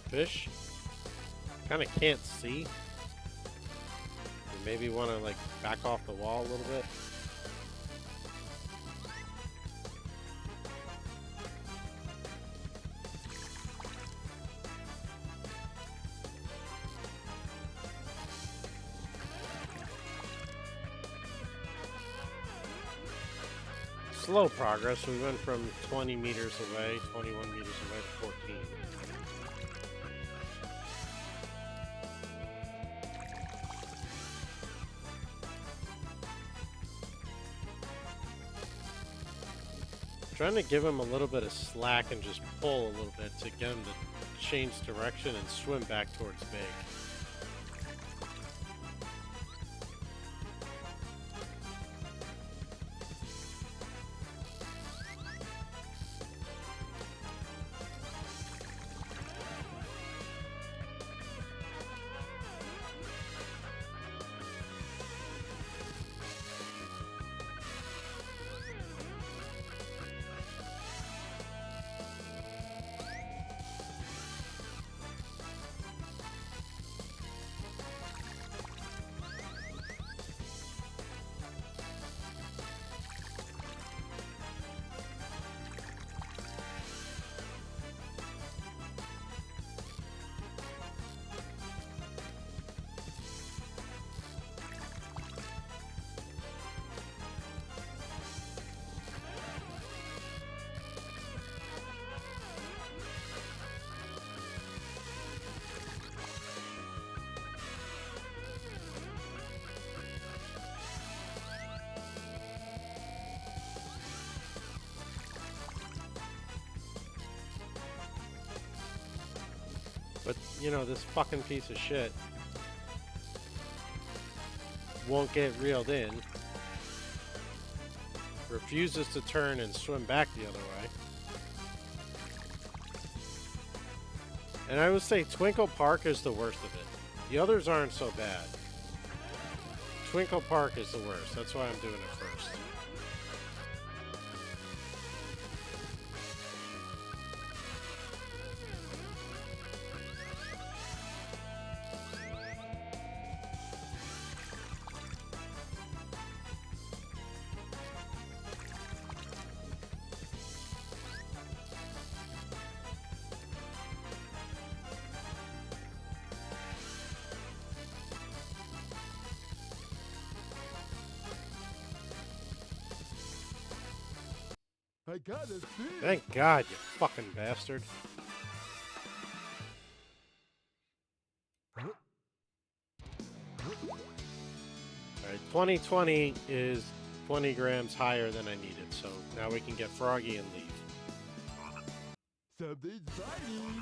Fish? Kind of can't see. You maybe want to like back off the wall a little bit. slow progress. We went from 20 meters away, 21 meters away to 14. Trying to give him a little bit of slack and just pull a little bit to get him to change direction and swim back towards big. But, you know, this fucking piece of shit won't get reeled in. Refuses to turn and swim back the other way. And I would say Twinkle Park is the worst of it. The others aren't so bad. Twinkle Park is the worst. That's why I'm doing it first. I gotta see it. Thank God, you fucking bastard. Alright, 2020 is 20 grams higher than I needed, so now we can get Froggy and leave. Something's biting.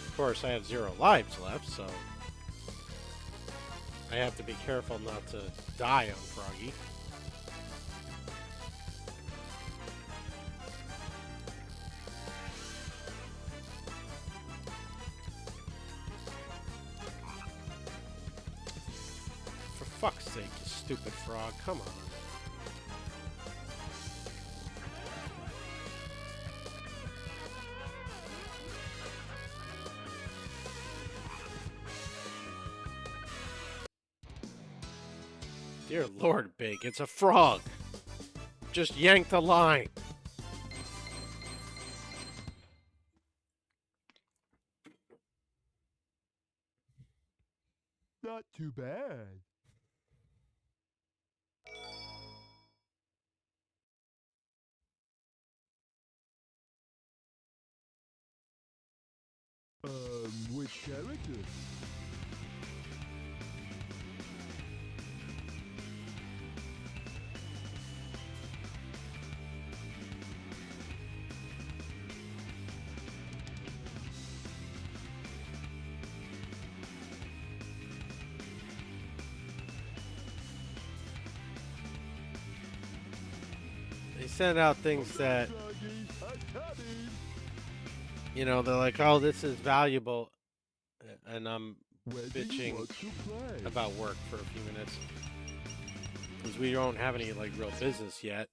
Of course, I have 0 lives left, so I have to be careful not to die on Froggy. For fuck's sake, you stupid frog, come on. Dear Lord, Big, it's a frog. Just yank the line. Not too bad. Which character? They send out things that, you know, they're like, oh, this is valuable. And I'm bitching about work for a few minutes. Because we don't have any, like, real business yet.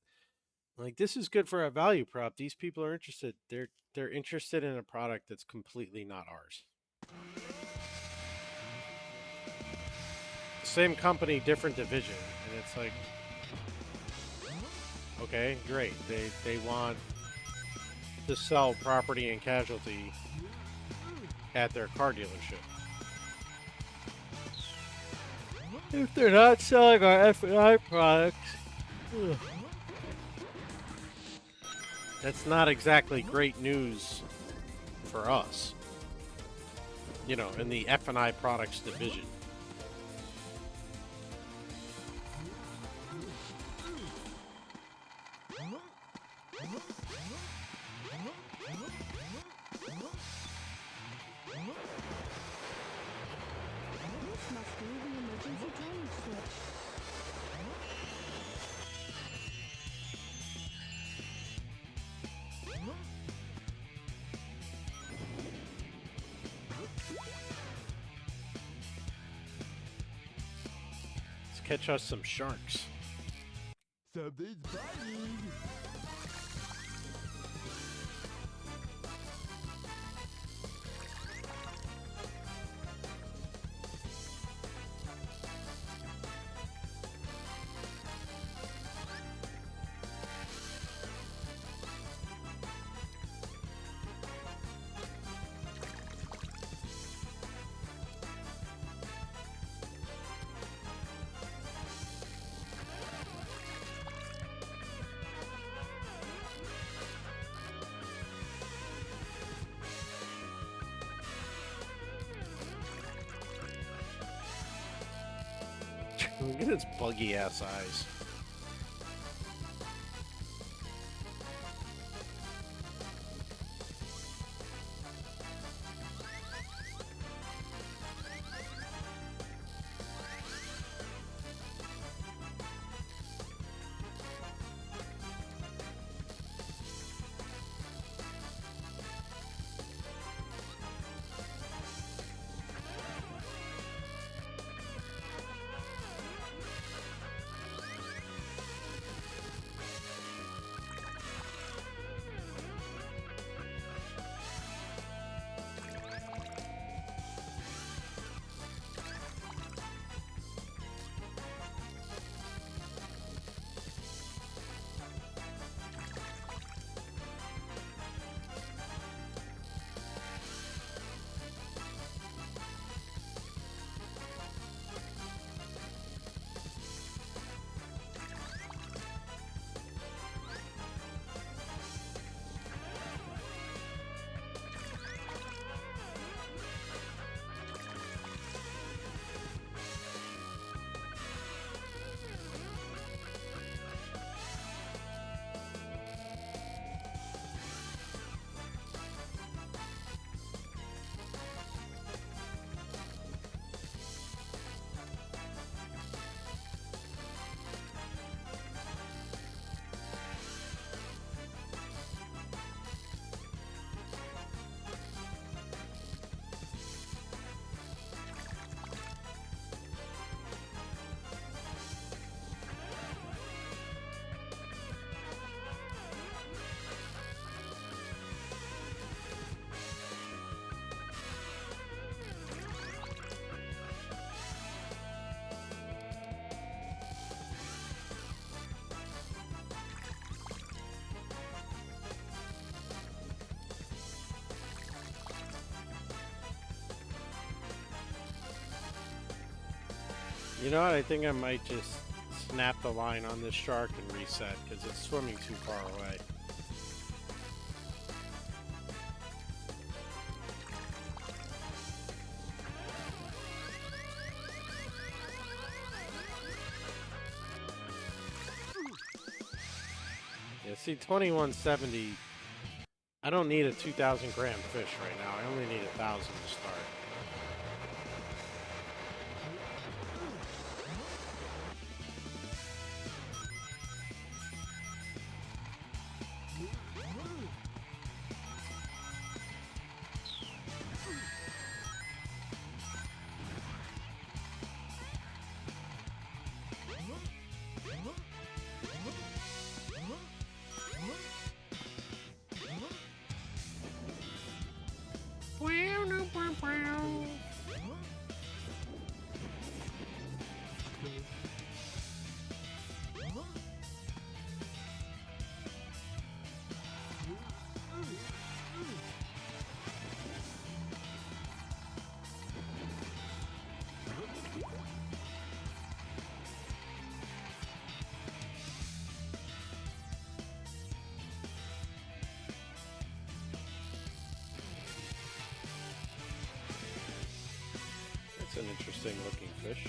Like, this is good for a value prop. These people are interested. They're interested in a product that's completely not ours. Same company, different division. And it's like, okay, great. They want to sell property and casualty at their car dealership. If they're not selling our F&I products, Ugh. That's not exactly great news for us. You know, in the F&I products division. This must be the emergency drainage switch. Let's catch us some sharks. Something's biting. Look at its buggy ass eyes. You know what? I think I might just snap the line on this shark and reset because it's swimming too far away. Yeah, see, 2170. I don't need a 2,000 gram fish right now. I only need 1,000 to start. It's an interesting looking fish.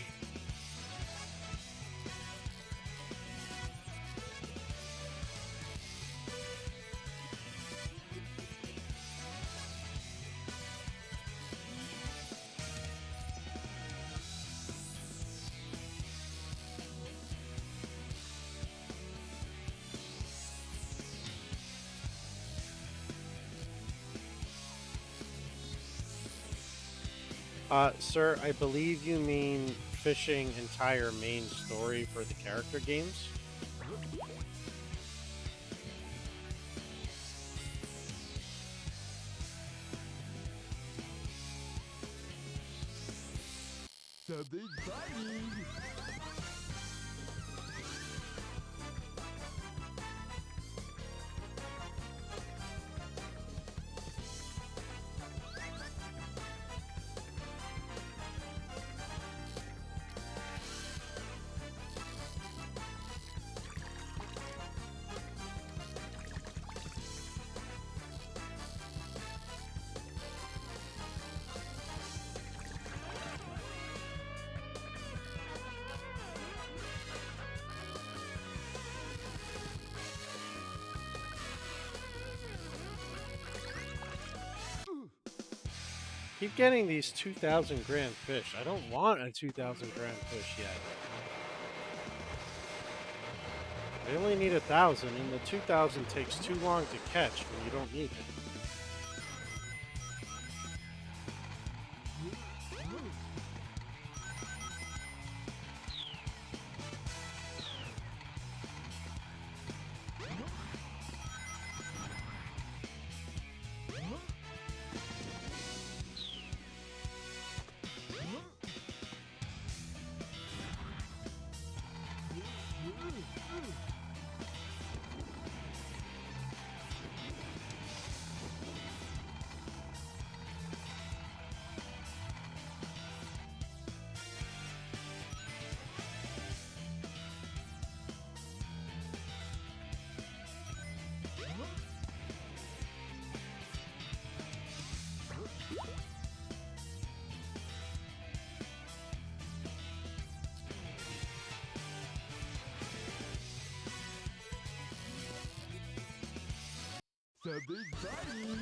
Sir, I believe you mean Fishing entire main story for the character games? Something's biting. Keep getting these 2,000 grand fish. I don't want a 2,000 grand fish yet. I only need 1,000, and the 2,000 takes too long to catch when you don't need it. Something's biting.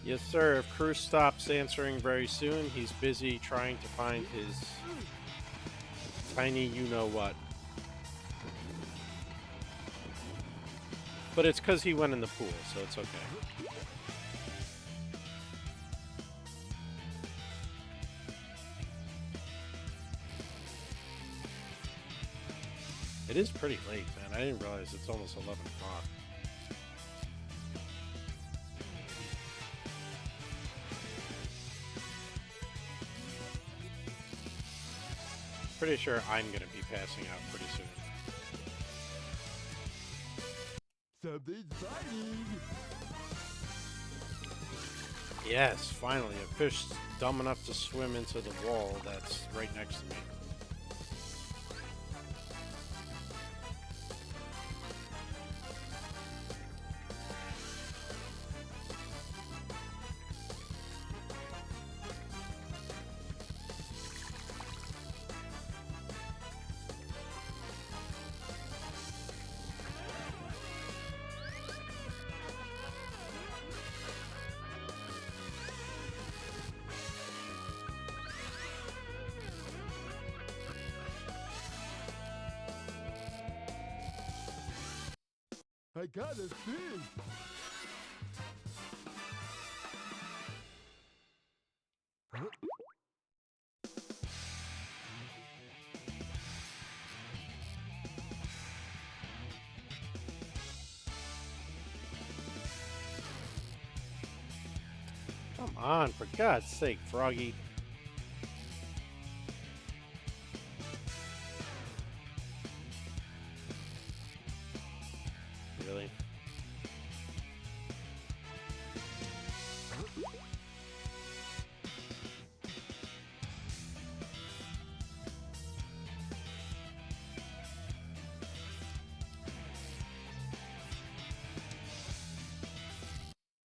Yes, sir. If Cruz stops answering very soon, he's busy trying to find his tiny you-know-what. But it's because he went in the pool, so it's okay. It is pretty late, man. I didn't realize it's almost 11 o'clock. Pretty sure I'm going to be passing out pretty soon. Something's biting. Yes, finally, a fish dumb enough to swim into the wall that's right next to me. I got a fish. on, for God's sake, Froggy. Really?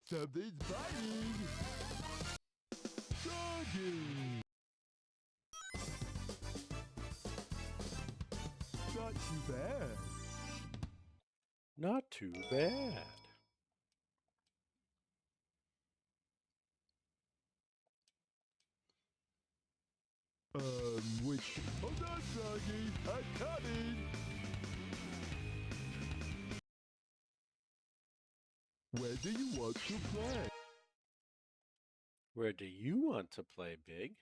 Something's biting. Doggy. Not too bad. Not too bad. Which? Hold on, Doggy. I'm coming. Where do you want to play? Where do you want to play, Big?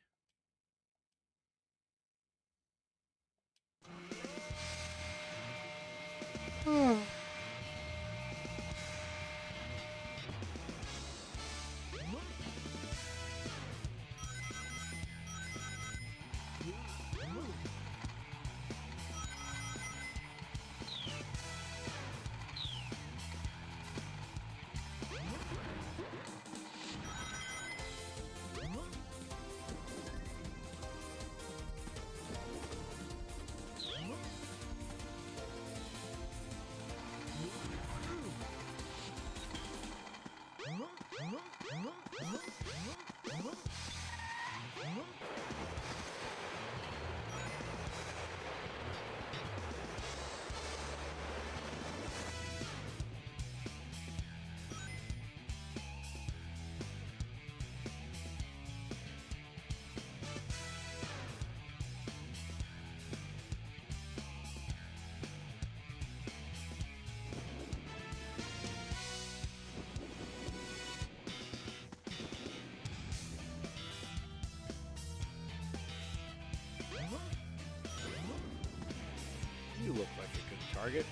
You look like a good target.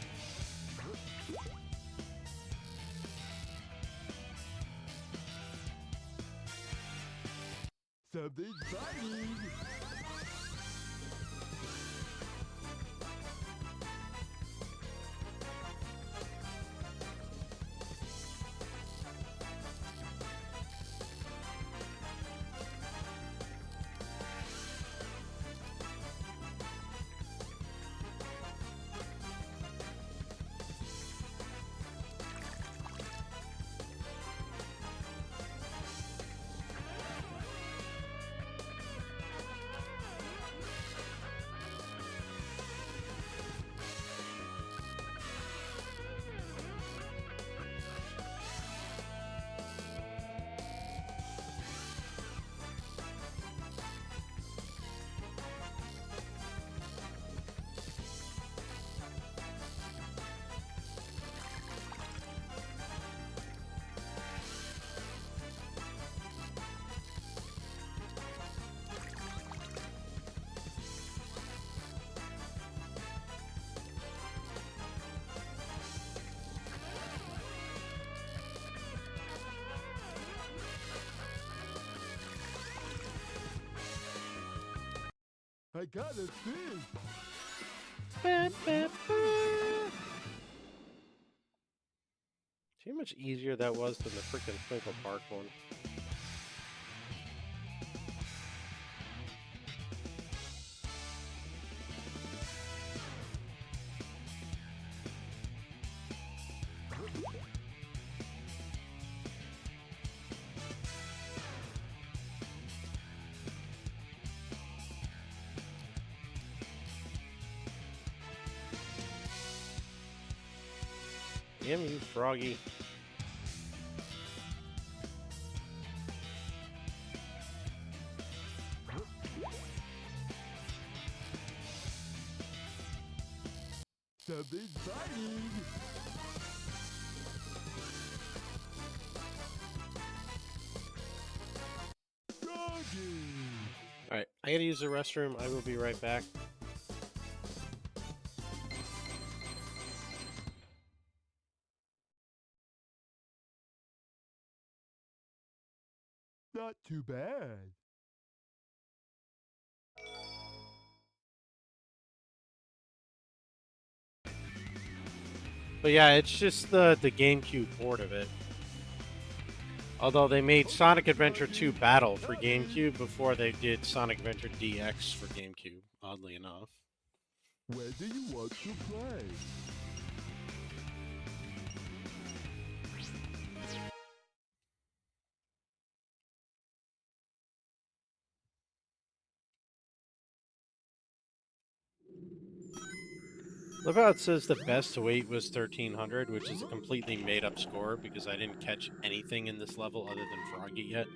Something's biting. I got a fish. See how much easier that was than the freaking Twinkle Park one? Damn you, Froggy. Something's biting. Doggy. Alright, I gotta use the restroom. I will be right back. Not too bad. But yeah, it's just the GameCube port of it. Although they made Sonic Adventure 2 Battle for GameCube before they did Sonic Adventure DX for GameCube, oddly enough. Where do you want to play? Love how it says the best to wait was 1300, which is a completely made up score because I didn't catch anything in this level other than Froggy yet.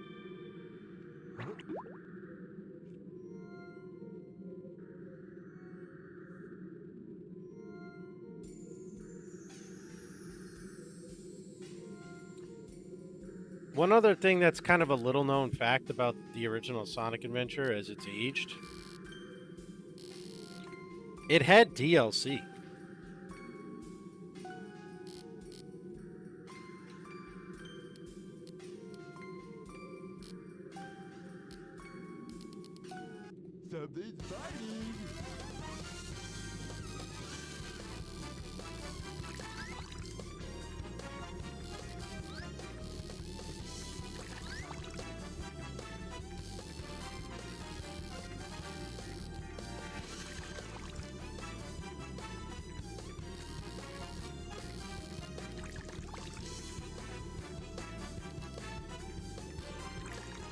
One other thing that's kind of a little known fact about the original Sonic Adventure as it's aged, it had DLC. Something's fighting.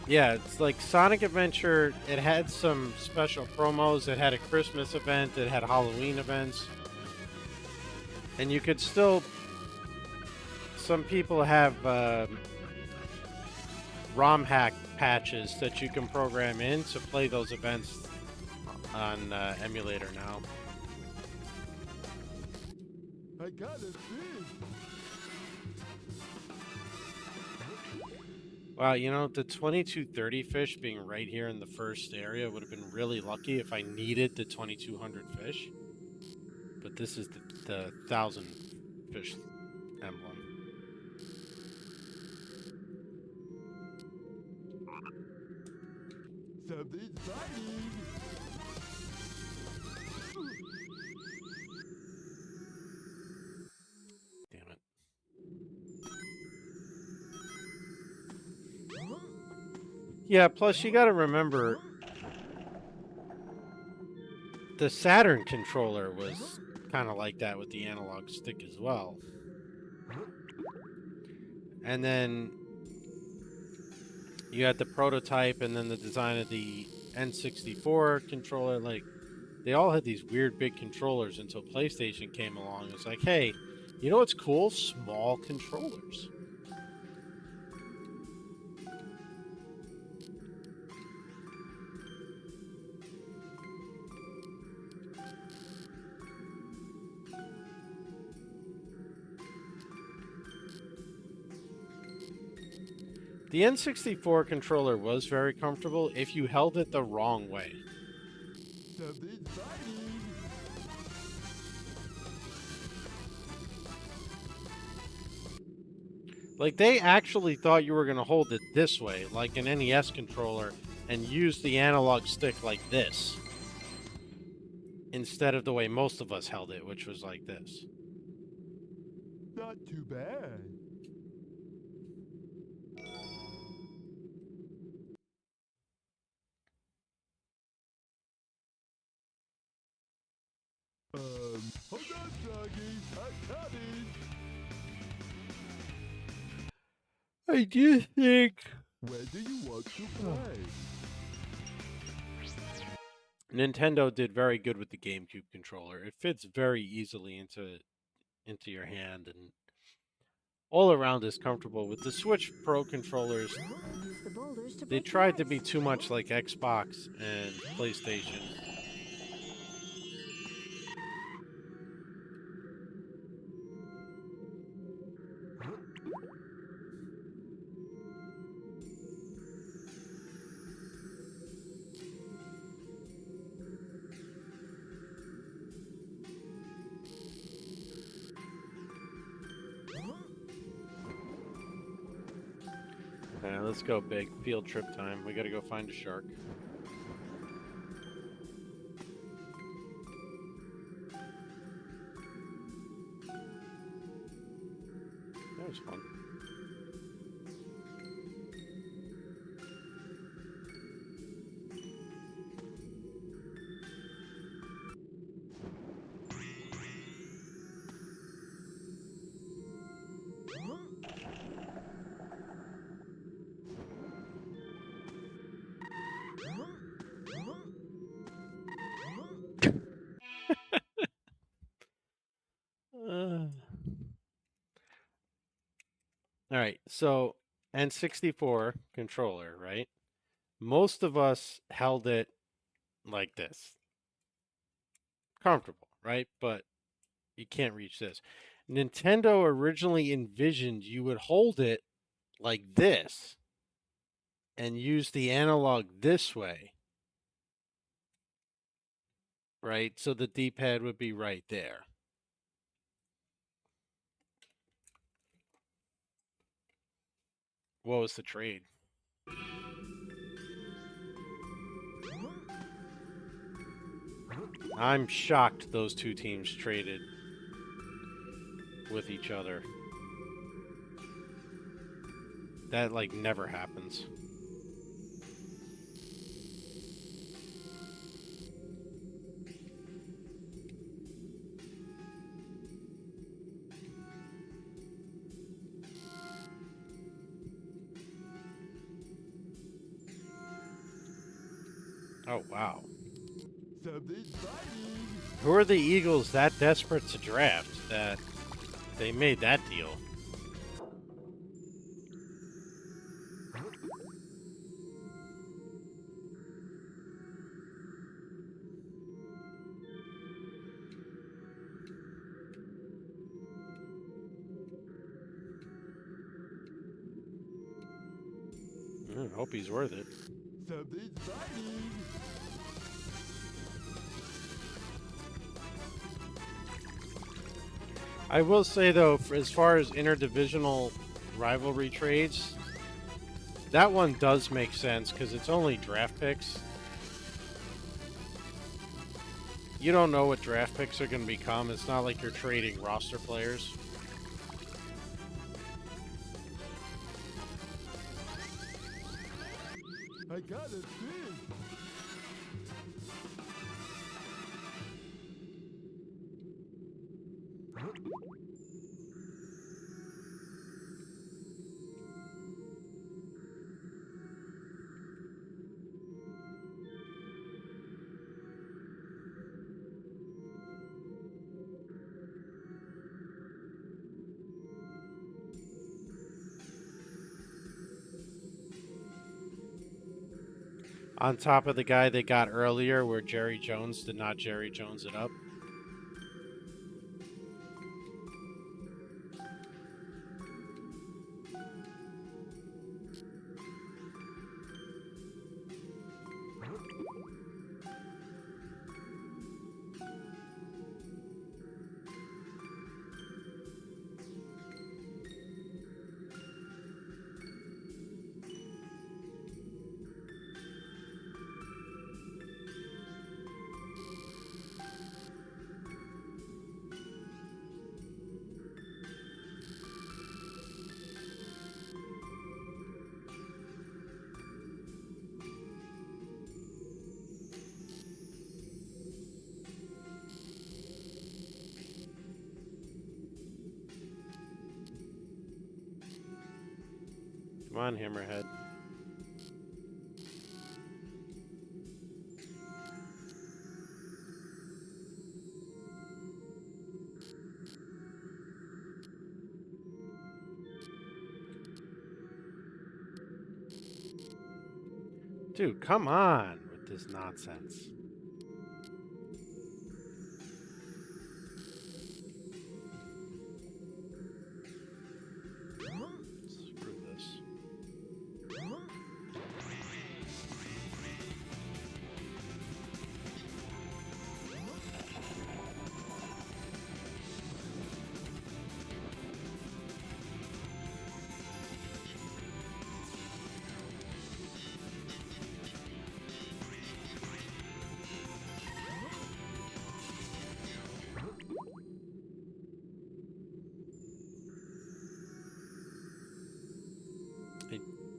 Yeah, it's like Sonic Adventure, it had some special promos, it had a Christmas event, it had Halloween events. And you could still, some people have ROM hack patches that you can program in to play those events on emulator now. I got a fish. Wow, you know, the 2230 fish being right here in the first area would have been really lucky if I needed the 2200 fish. But this is the 1000 fish emblem. Something's fighting. Damn it. Yeah, plus you gotta remember, the Saturn controller was kind of like that with the analog stick as well. And then you had the prototype and then the design of the N64 controller. Like, they all had these weird big controllers until PlayStation came along. It was like, hey, you know what's cool? Small controllers. The N64 controller was very comfortable if you held it the wrong way. Something's fighting. Like, they actually thought you were going to hold it this way, like an NES controller, and use the analog stick like this, instead of the way most of us held it, which was like this. Not too bad. Hold on, Froggy. I'm coming. I do think Where do you want to play? Nintendo did very good with the GameCube controller. It fits very easily into your hand, and all around is comfortable. With the Switch Pro controllers, Use the boulders to they break the tried to ice. be too much like Xbox and PlayStation. Alright, let's go big. Field trip time. We gotta go find a shark. There's one. All right, so N64 controller, right? Most of us held it like this. Comfortable, right? But you can't reach this. Nintendo originally envisioned you would hold it like this and use the analog this way, right? So the D-pad would be right there. What was the trade? I'm shocked those two teams traded with each other. That, like, never happens. Oh, wow. Something's biting. Who are the Eagles that desperate to draft that they made that deal? I hope he's worth it. Something's biting. I will say, though, as far as interdivisional rivalry trades, that one does make sense because it's only draft picks. You don't know what draft picks are going to become. It's not like you're trading roster players. I got a thing. On top of the guy they got earlier where Jerry Jones did not Jerry Jones it up. Come on, Hammerhead. Dude, come on with this nonsense. Screw this.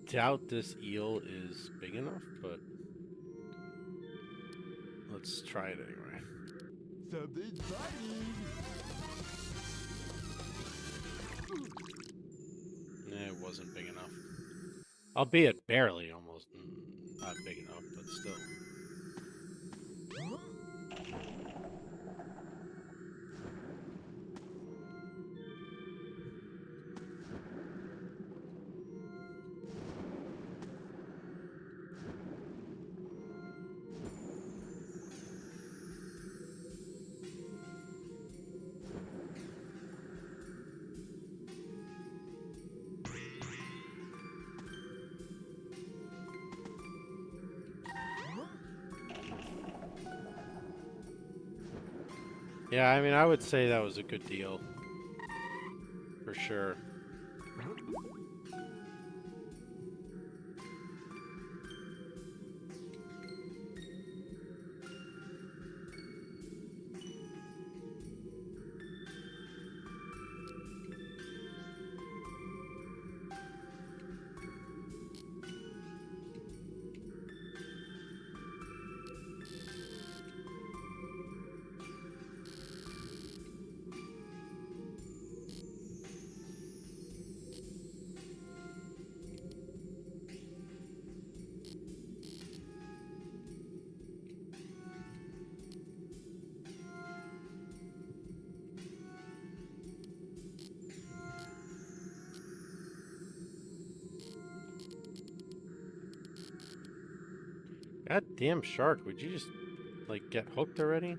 doubt this eel is big enough, but let's try it anyway. Something's biting. It wasn't big enough. Albeit barely, almost not big enough, but still. Yeah, I mean, I would say that was a good deal. For sure. God damn shark, would you just, like, get hooked already?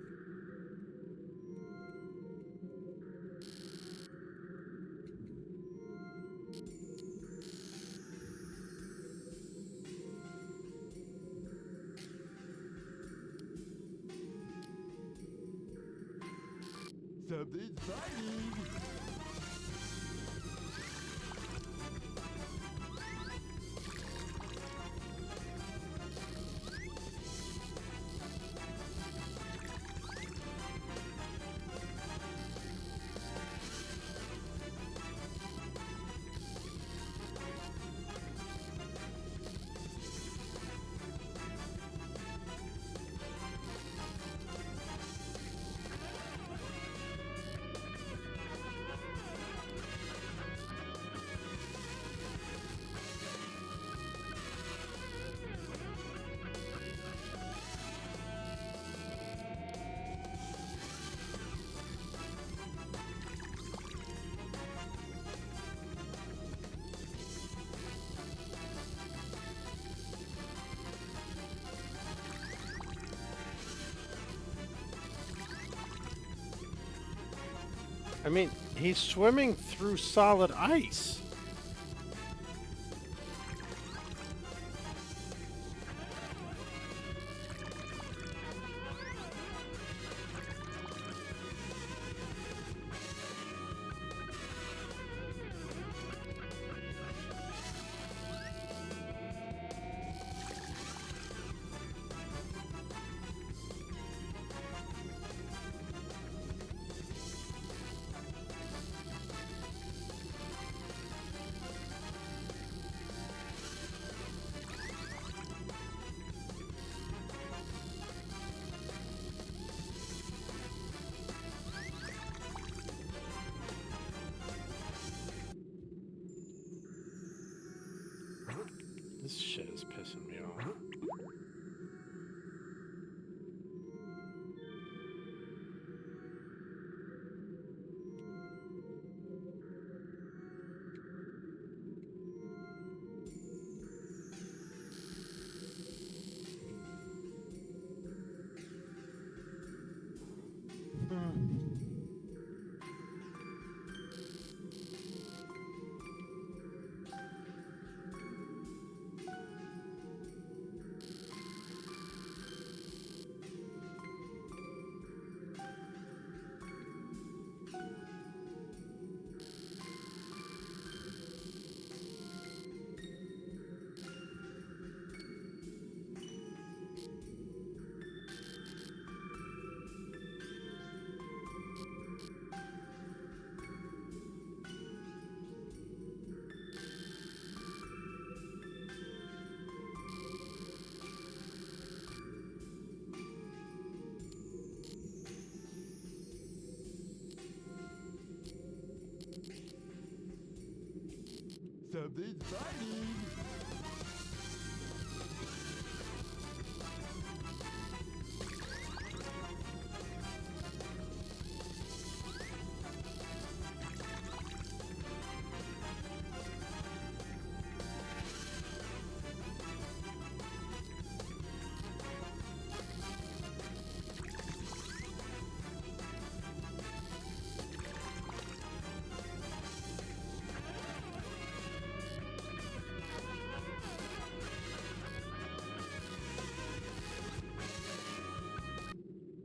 Something's biting. I mean, he's swimming through solid ice. This shit is pissing me off. Something's biting.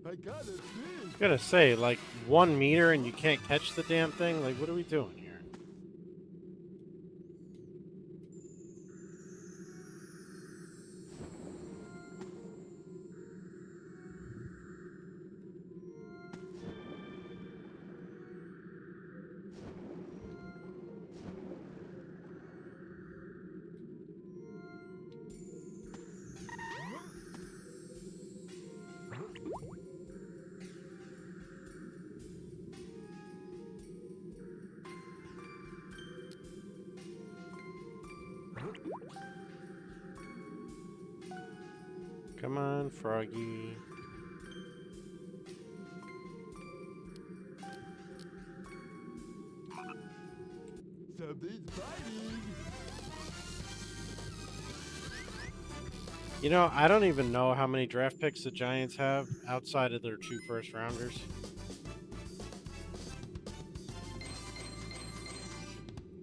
I got a fish. I was gonna say, like, 1 meter and you can't catch the damn thing? Like, what are we doing here? Come on, Froggy. Something's biting. You know, I don't even know how many draft picks the Giants have outside of their 2 first-rounders.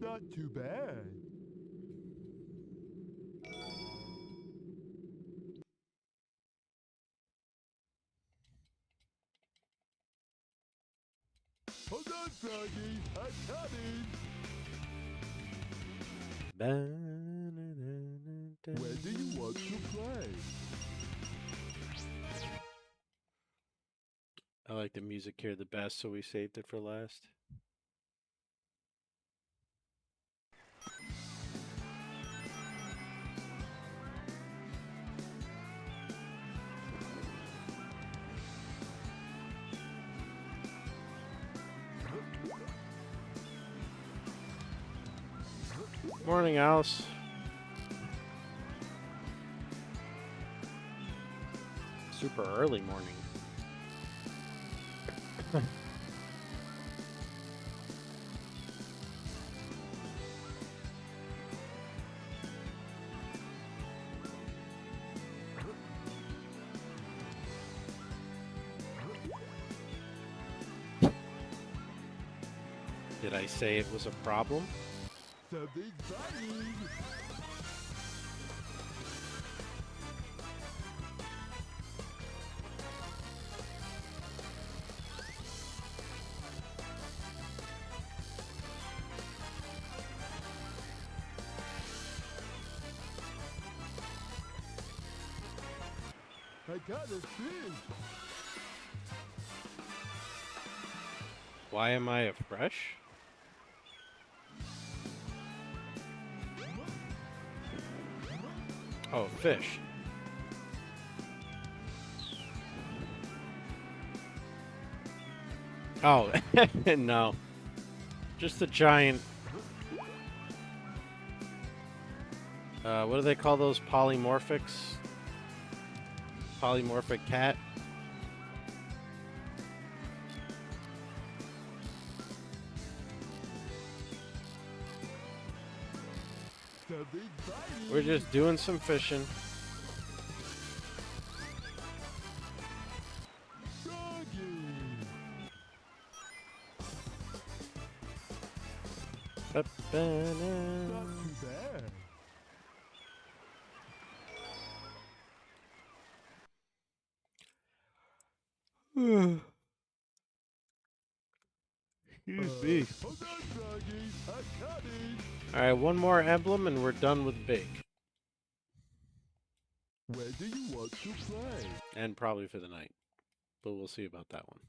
Not too bad. Hold on, Froggy. I'm coming. Where do you want to play? I like the music here the best, so we saved it for last. Morning, Alice. Super early morning. Did I say it was a problem? Something's biting. I got a fish. Why am I a fresh? Oh, fish. Oh, no. Just a giant... what do they call those polymorphics? Polymorphic cat? Something's biting. We're just doing some fishing. Not too bad. Excuse me. Hold on, Froggy. I'm coming. Alright, one more emblem and we're done with big. Where do you want to play? And probably for the night. But we'll see about that one.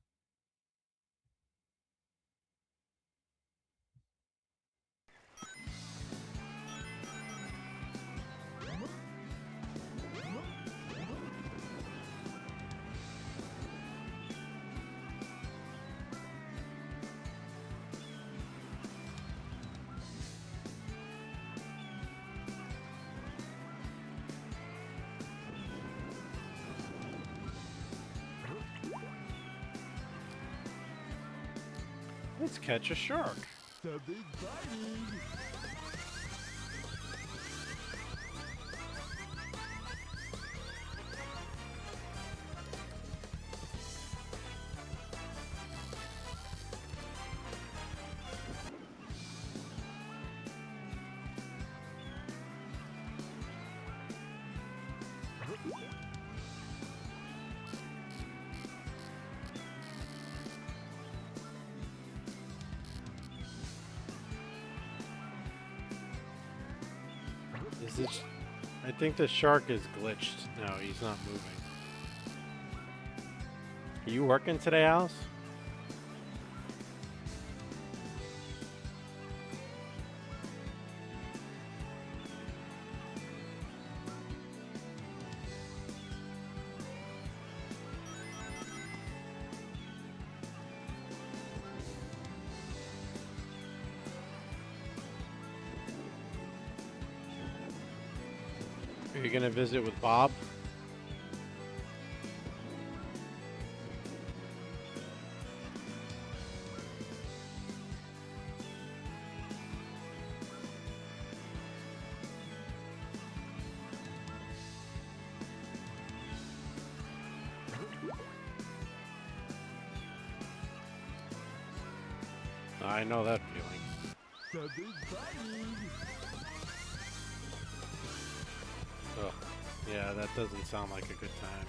Let's catch a shark. Something's biting. Is this? I think the shark is glitched. No, he's not moving. Are you working today, Alice? Are you gonna visit with Bob? I know that feeling. Something's biting. Ugh. Yeah, that doesn't sound like a good time.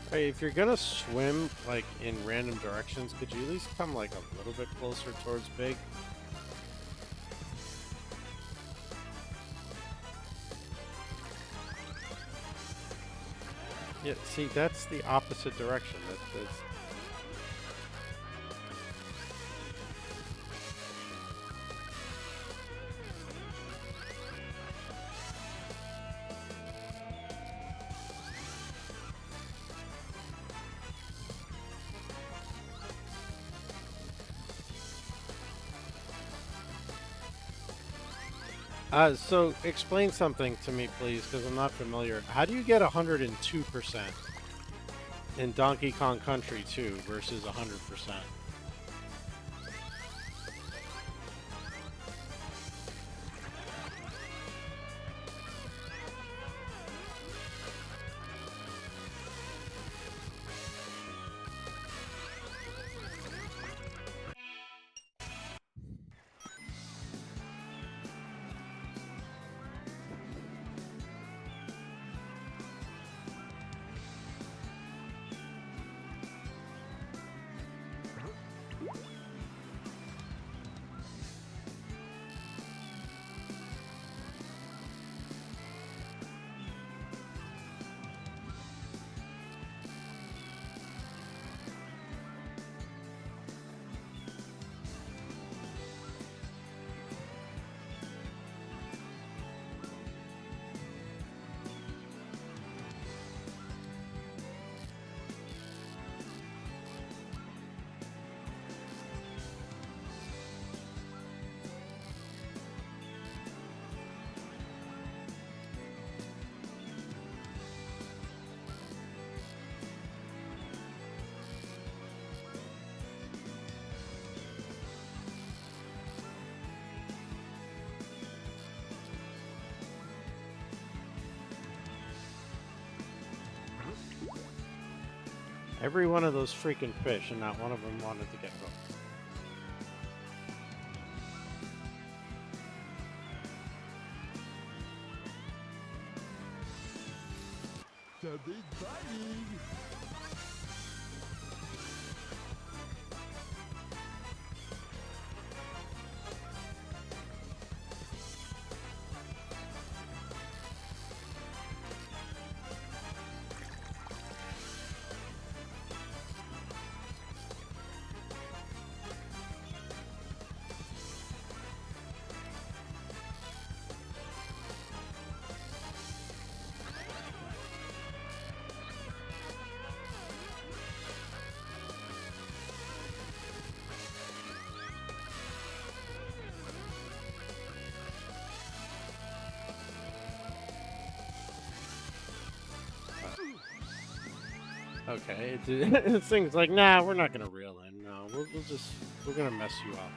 Hey, if you're gonna swim like in random directions, could you at least come like a little bit closer towards Big? Yeah, see, that's the opposite direction. That's so explain something to me, please, because I'm not familiar. How do you get 102% in Donkey Kong Country 2 versus 100%? Every one of those freaking fish, and not one of them wanted to get hooked. Something's biting. Okay, this thing's like, nah, we're not gonna reel in. No, we're gonna mess you up.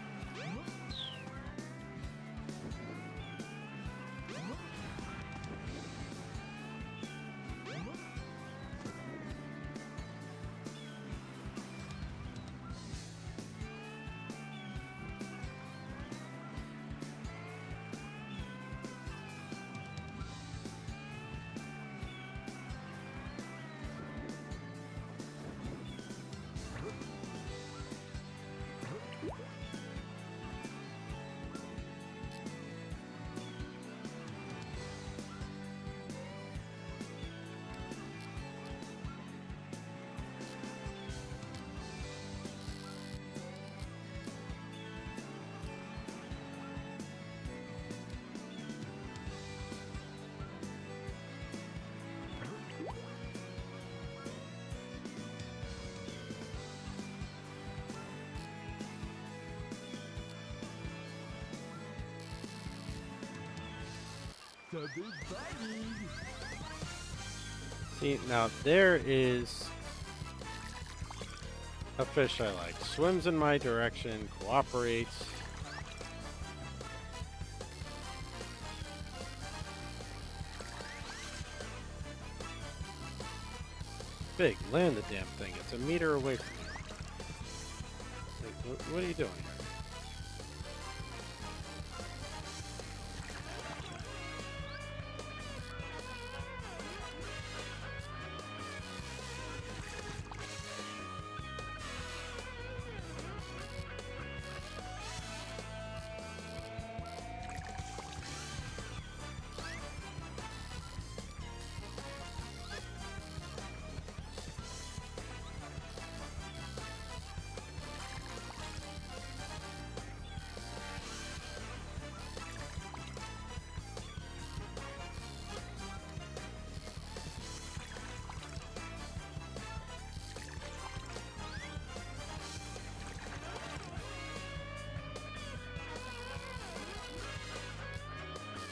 Something's biting. See, now there is a fish I like. Swims in my direction, cooperates. Big, land the damn thing. It's a meter away from you. Like, what are you doing here?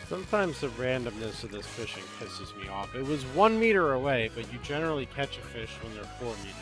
Sometimes the randomness of this fishing pisses me off. It was 1 meter away, but you generally catch a fish when they're 4 meters away.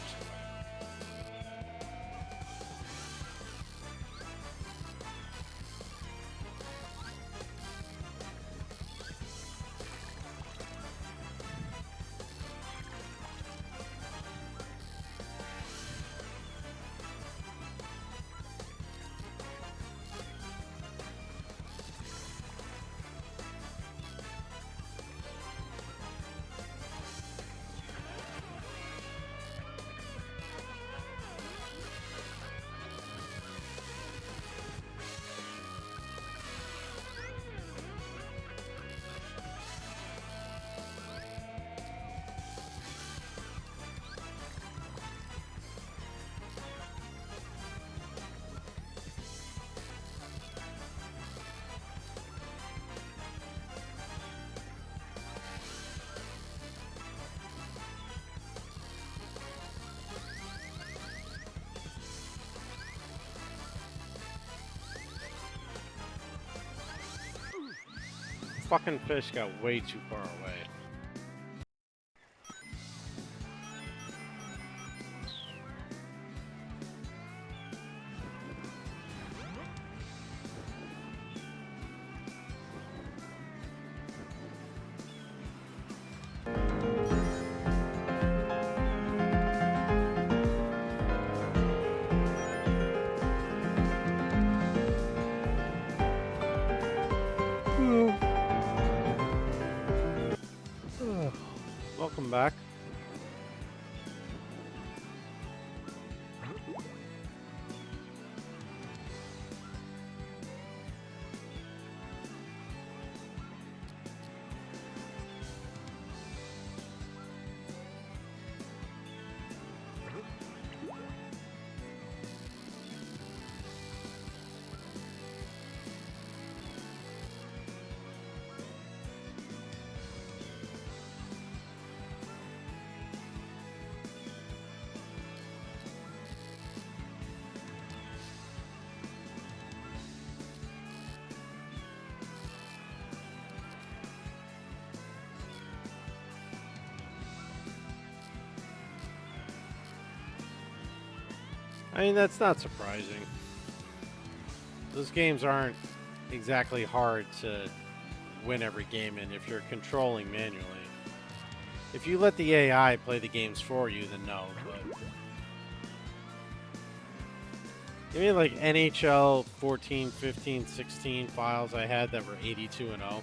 Fucking fish got way too far away. Welcome back. I mean, that's not surprising. Those games aren't exactly hard to win every game in if you're controlling manually. If you let the AI play the games for you, then no. But give me like NHL 14, 15, 16 files I had that were 82 and 0.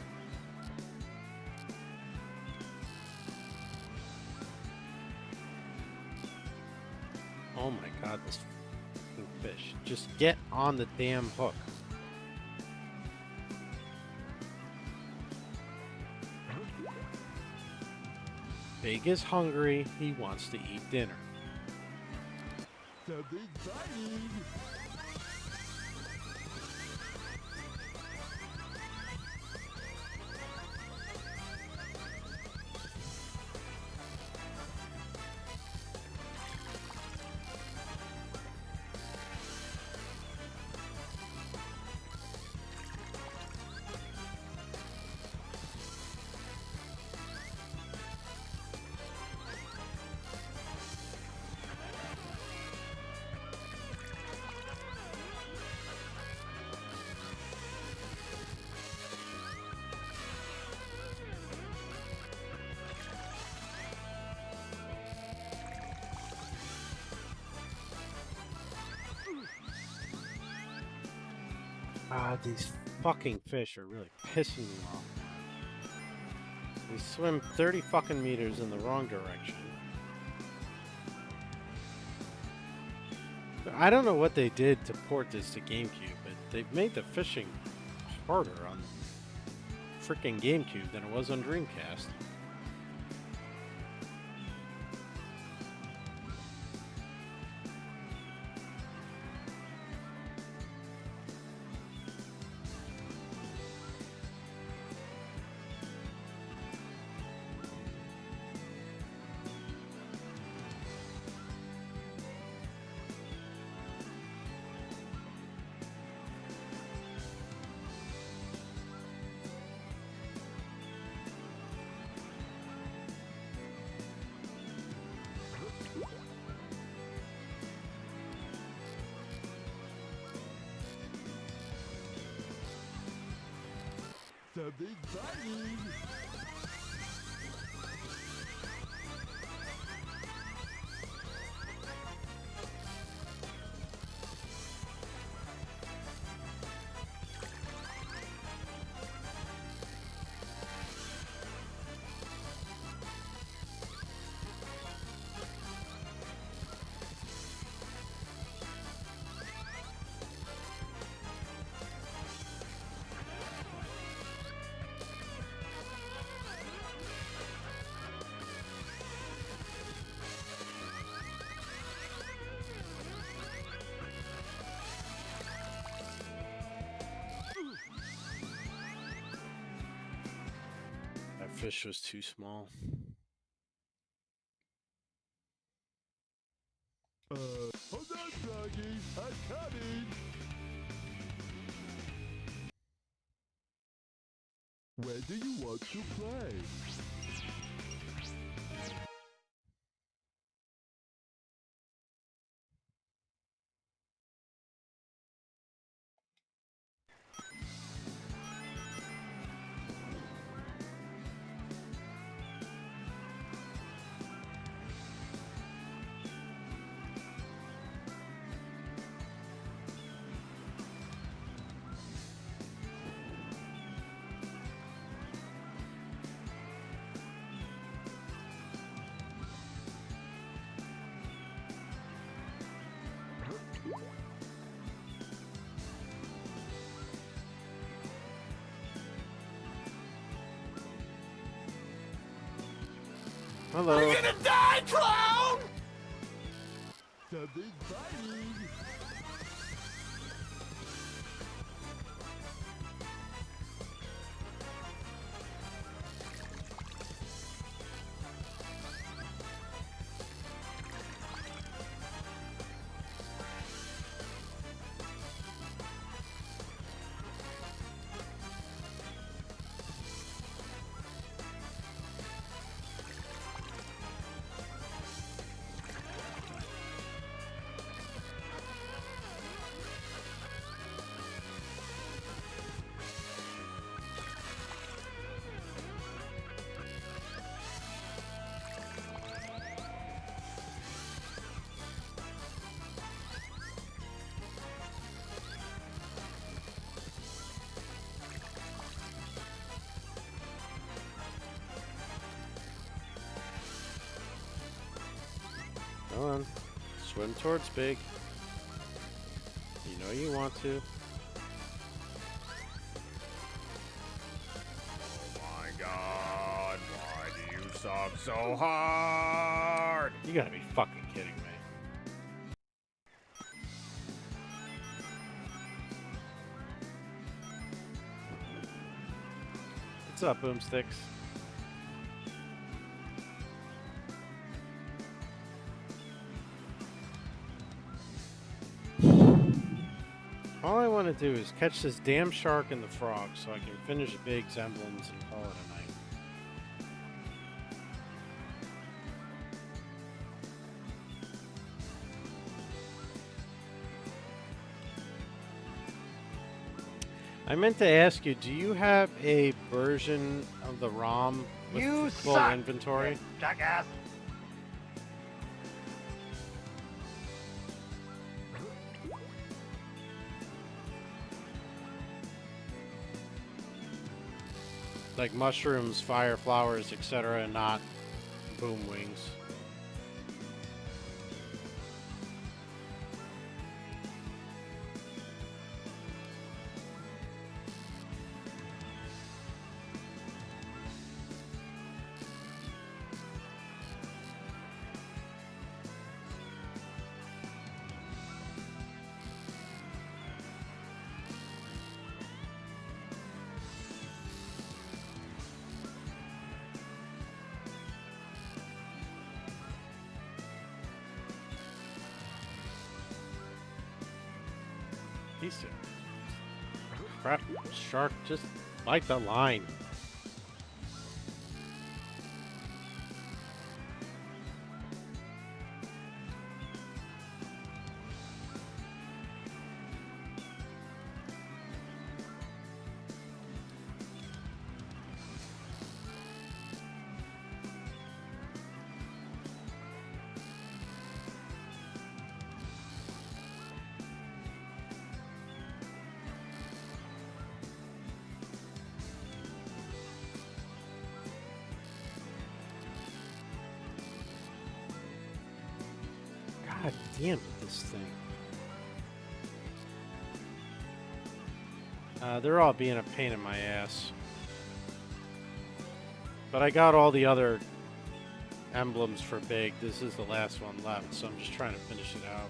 Oh my god, this fucking fish. Just get on the damn hook. Big is hungry. He wants to eat dinner. Something's biting. Ah, these fucking fish are really pissing me off. They swim 30 fucking meters in the wrong direction. I don't know what they did to port this to GameCube, but they've made the fishing harder on freaking GameCube than it was on Dreamcast. Something's biting. That fish was too small. Hold on, Froggy. I'm coming. When do you want to play? Hello. You're gonna die, clown! Something's biting. Come on. Swim towards big. You know you want to. My God, why do you suck so hard? You gotta be fucking kidding me. What's up, Boomsticks? All I want to do is catch this damn shark and the frog so I can finish Big's emblems and call it a night. I meant to ask you, do you have a version of the ROM with You full suck, inventory? Jackass! Like mushrooms, fire, flowers, etc., and not boom wings. Decent. Crap, shark, just bite the line. God damn it, this thing. They're all being a pain in my ass. But I got all the other emblems for Big. This is the last one left, so I'm just trying to finish it out.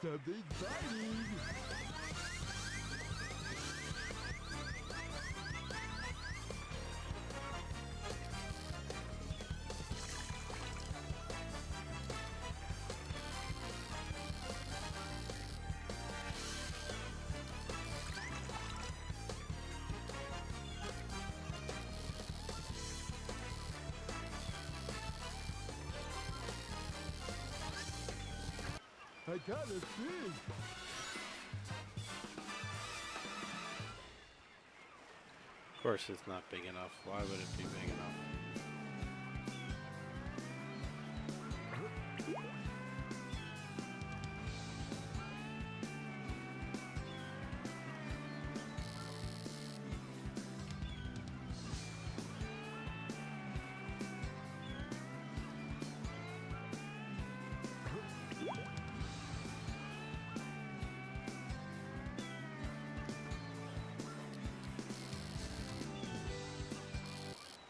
Something's biting! I got a fish! Of course it's not big enough. Why would it be big enough?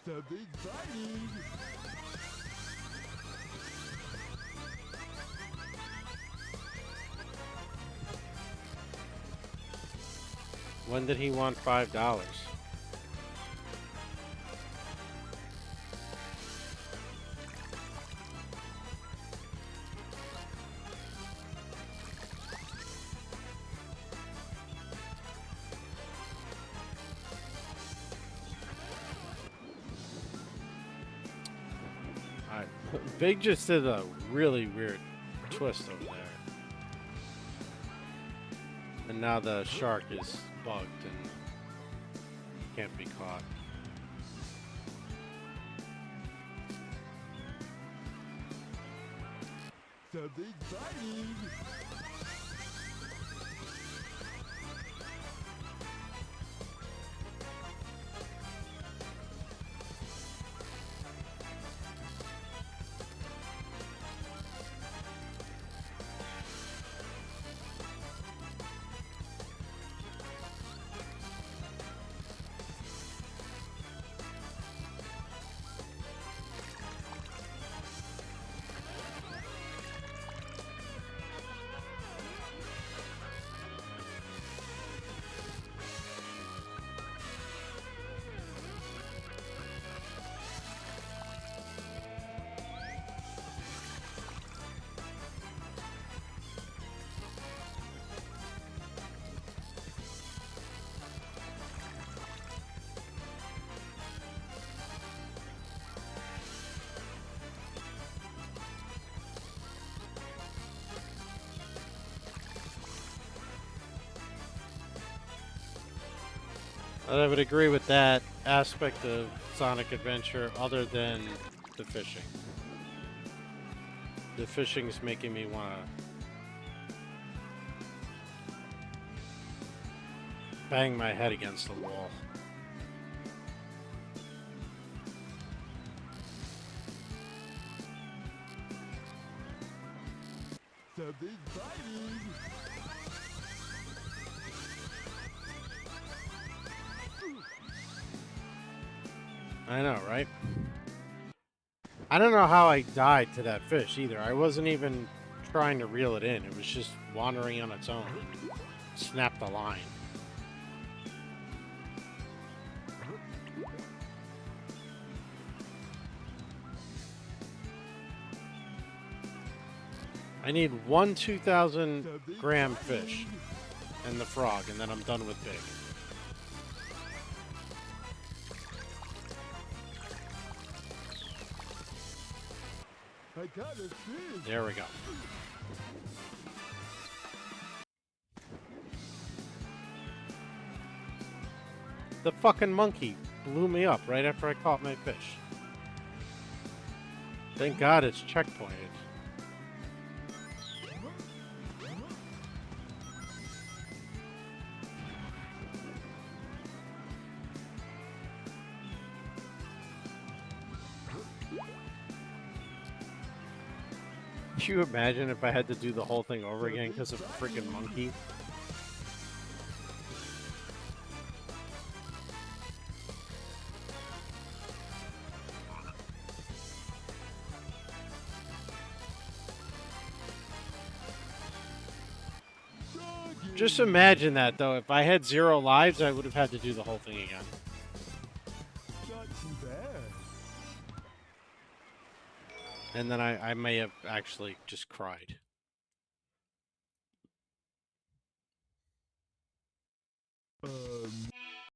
Something's biting! When did he want $5? Alright, Big just did a really weird twist over there. And now the shark is bugged and can't be caught. Something's biting. I would agree with that aspect of Sonic Adventure other than the fishing. The fishing's making me want to bang my head against the wall. Something's biting. I know, right? I don't know how I died to that fish either. I wasn't even trying to reel it in. It was just wandering on its own. Snapped the line. I need one 2,000 gram fish and the frog, and then I'm done with Big. I got a fish. There we go. The fucking monkey blew me up right after I caught my fish. Thank God it's checkpointed. Can you imagine if I had to do the whole thing over again because of a freaking monkey? Just imagine that, though. If I had 0 lives, I would have had to do the whole thing again. Not too bad. And then I may have actually just cried.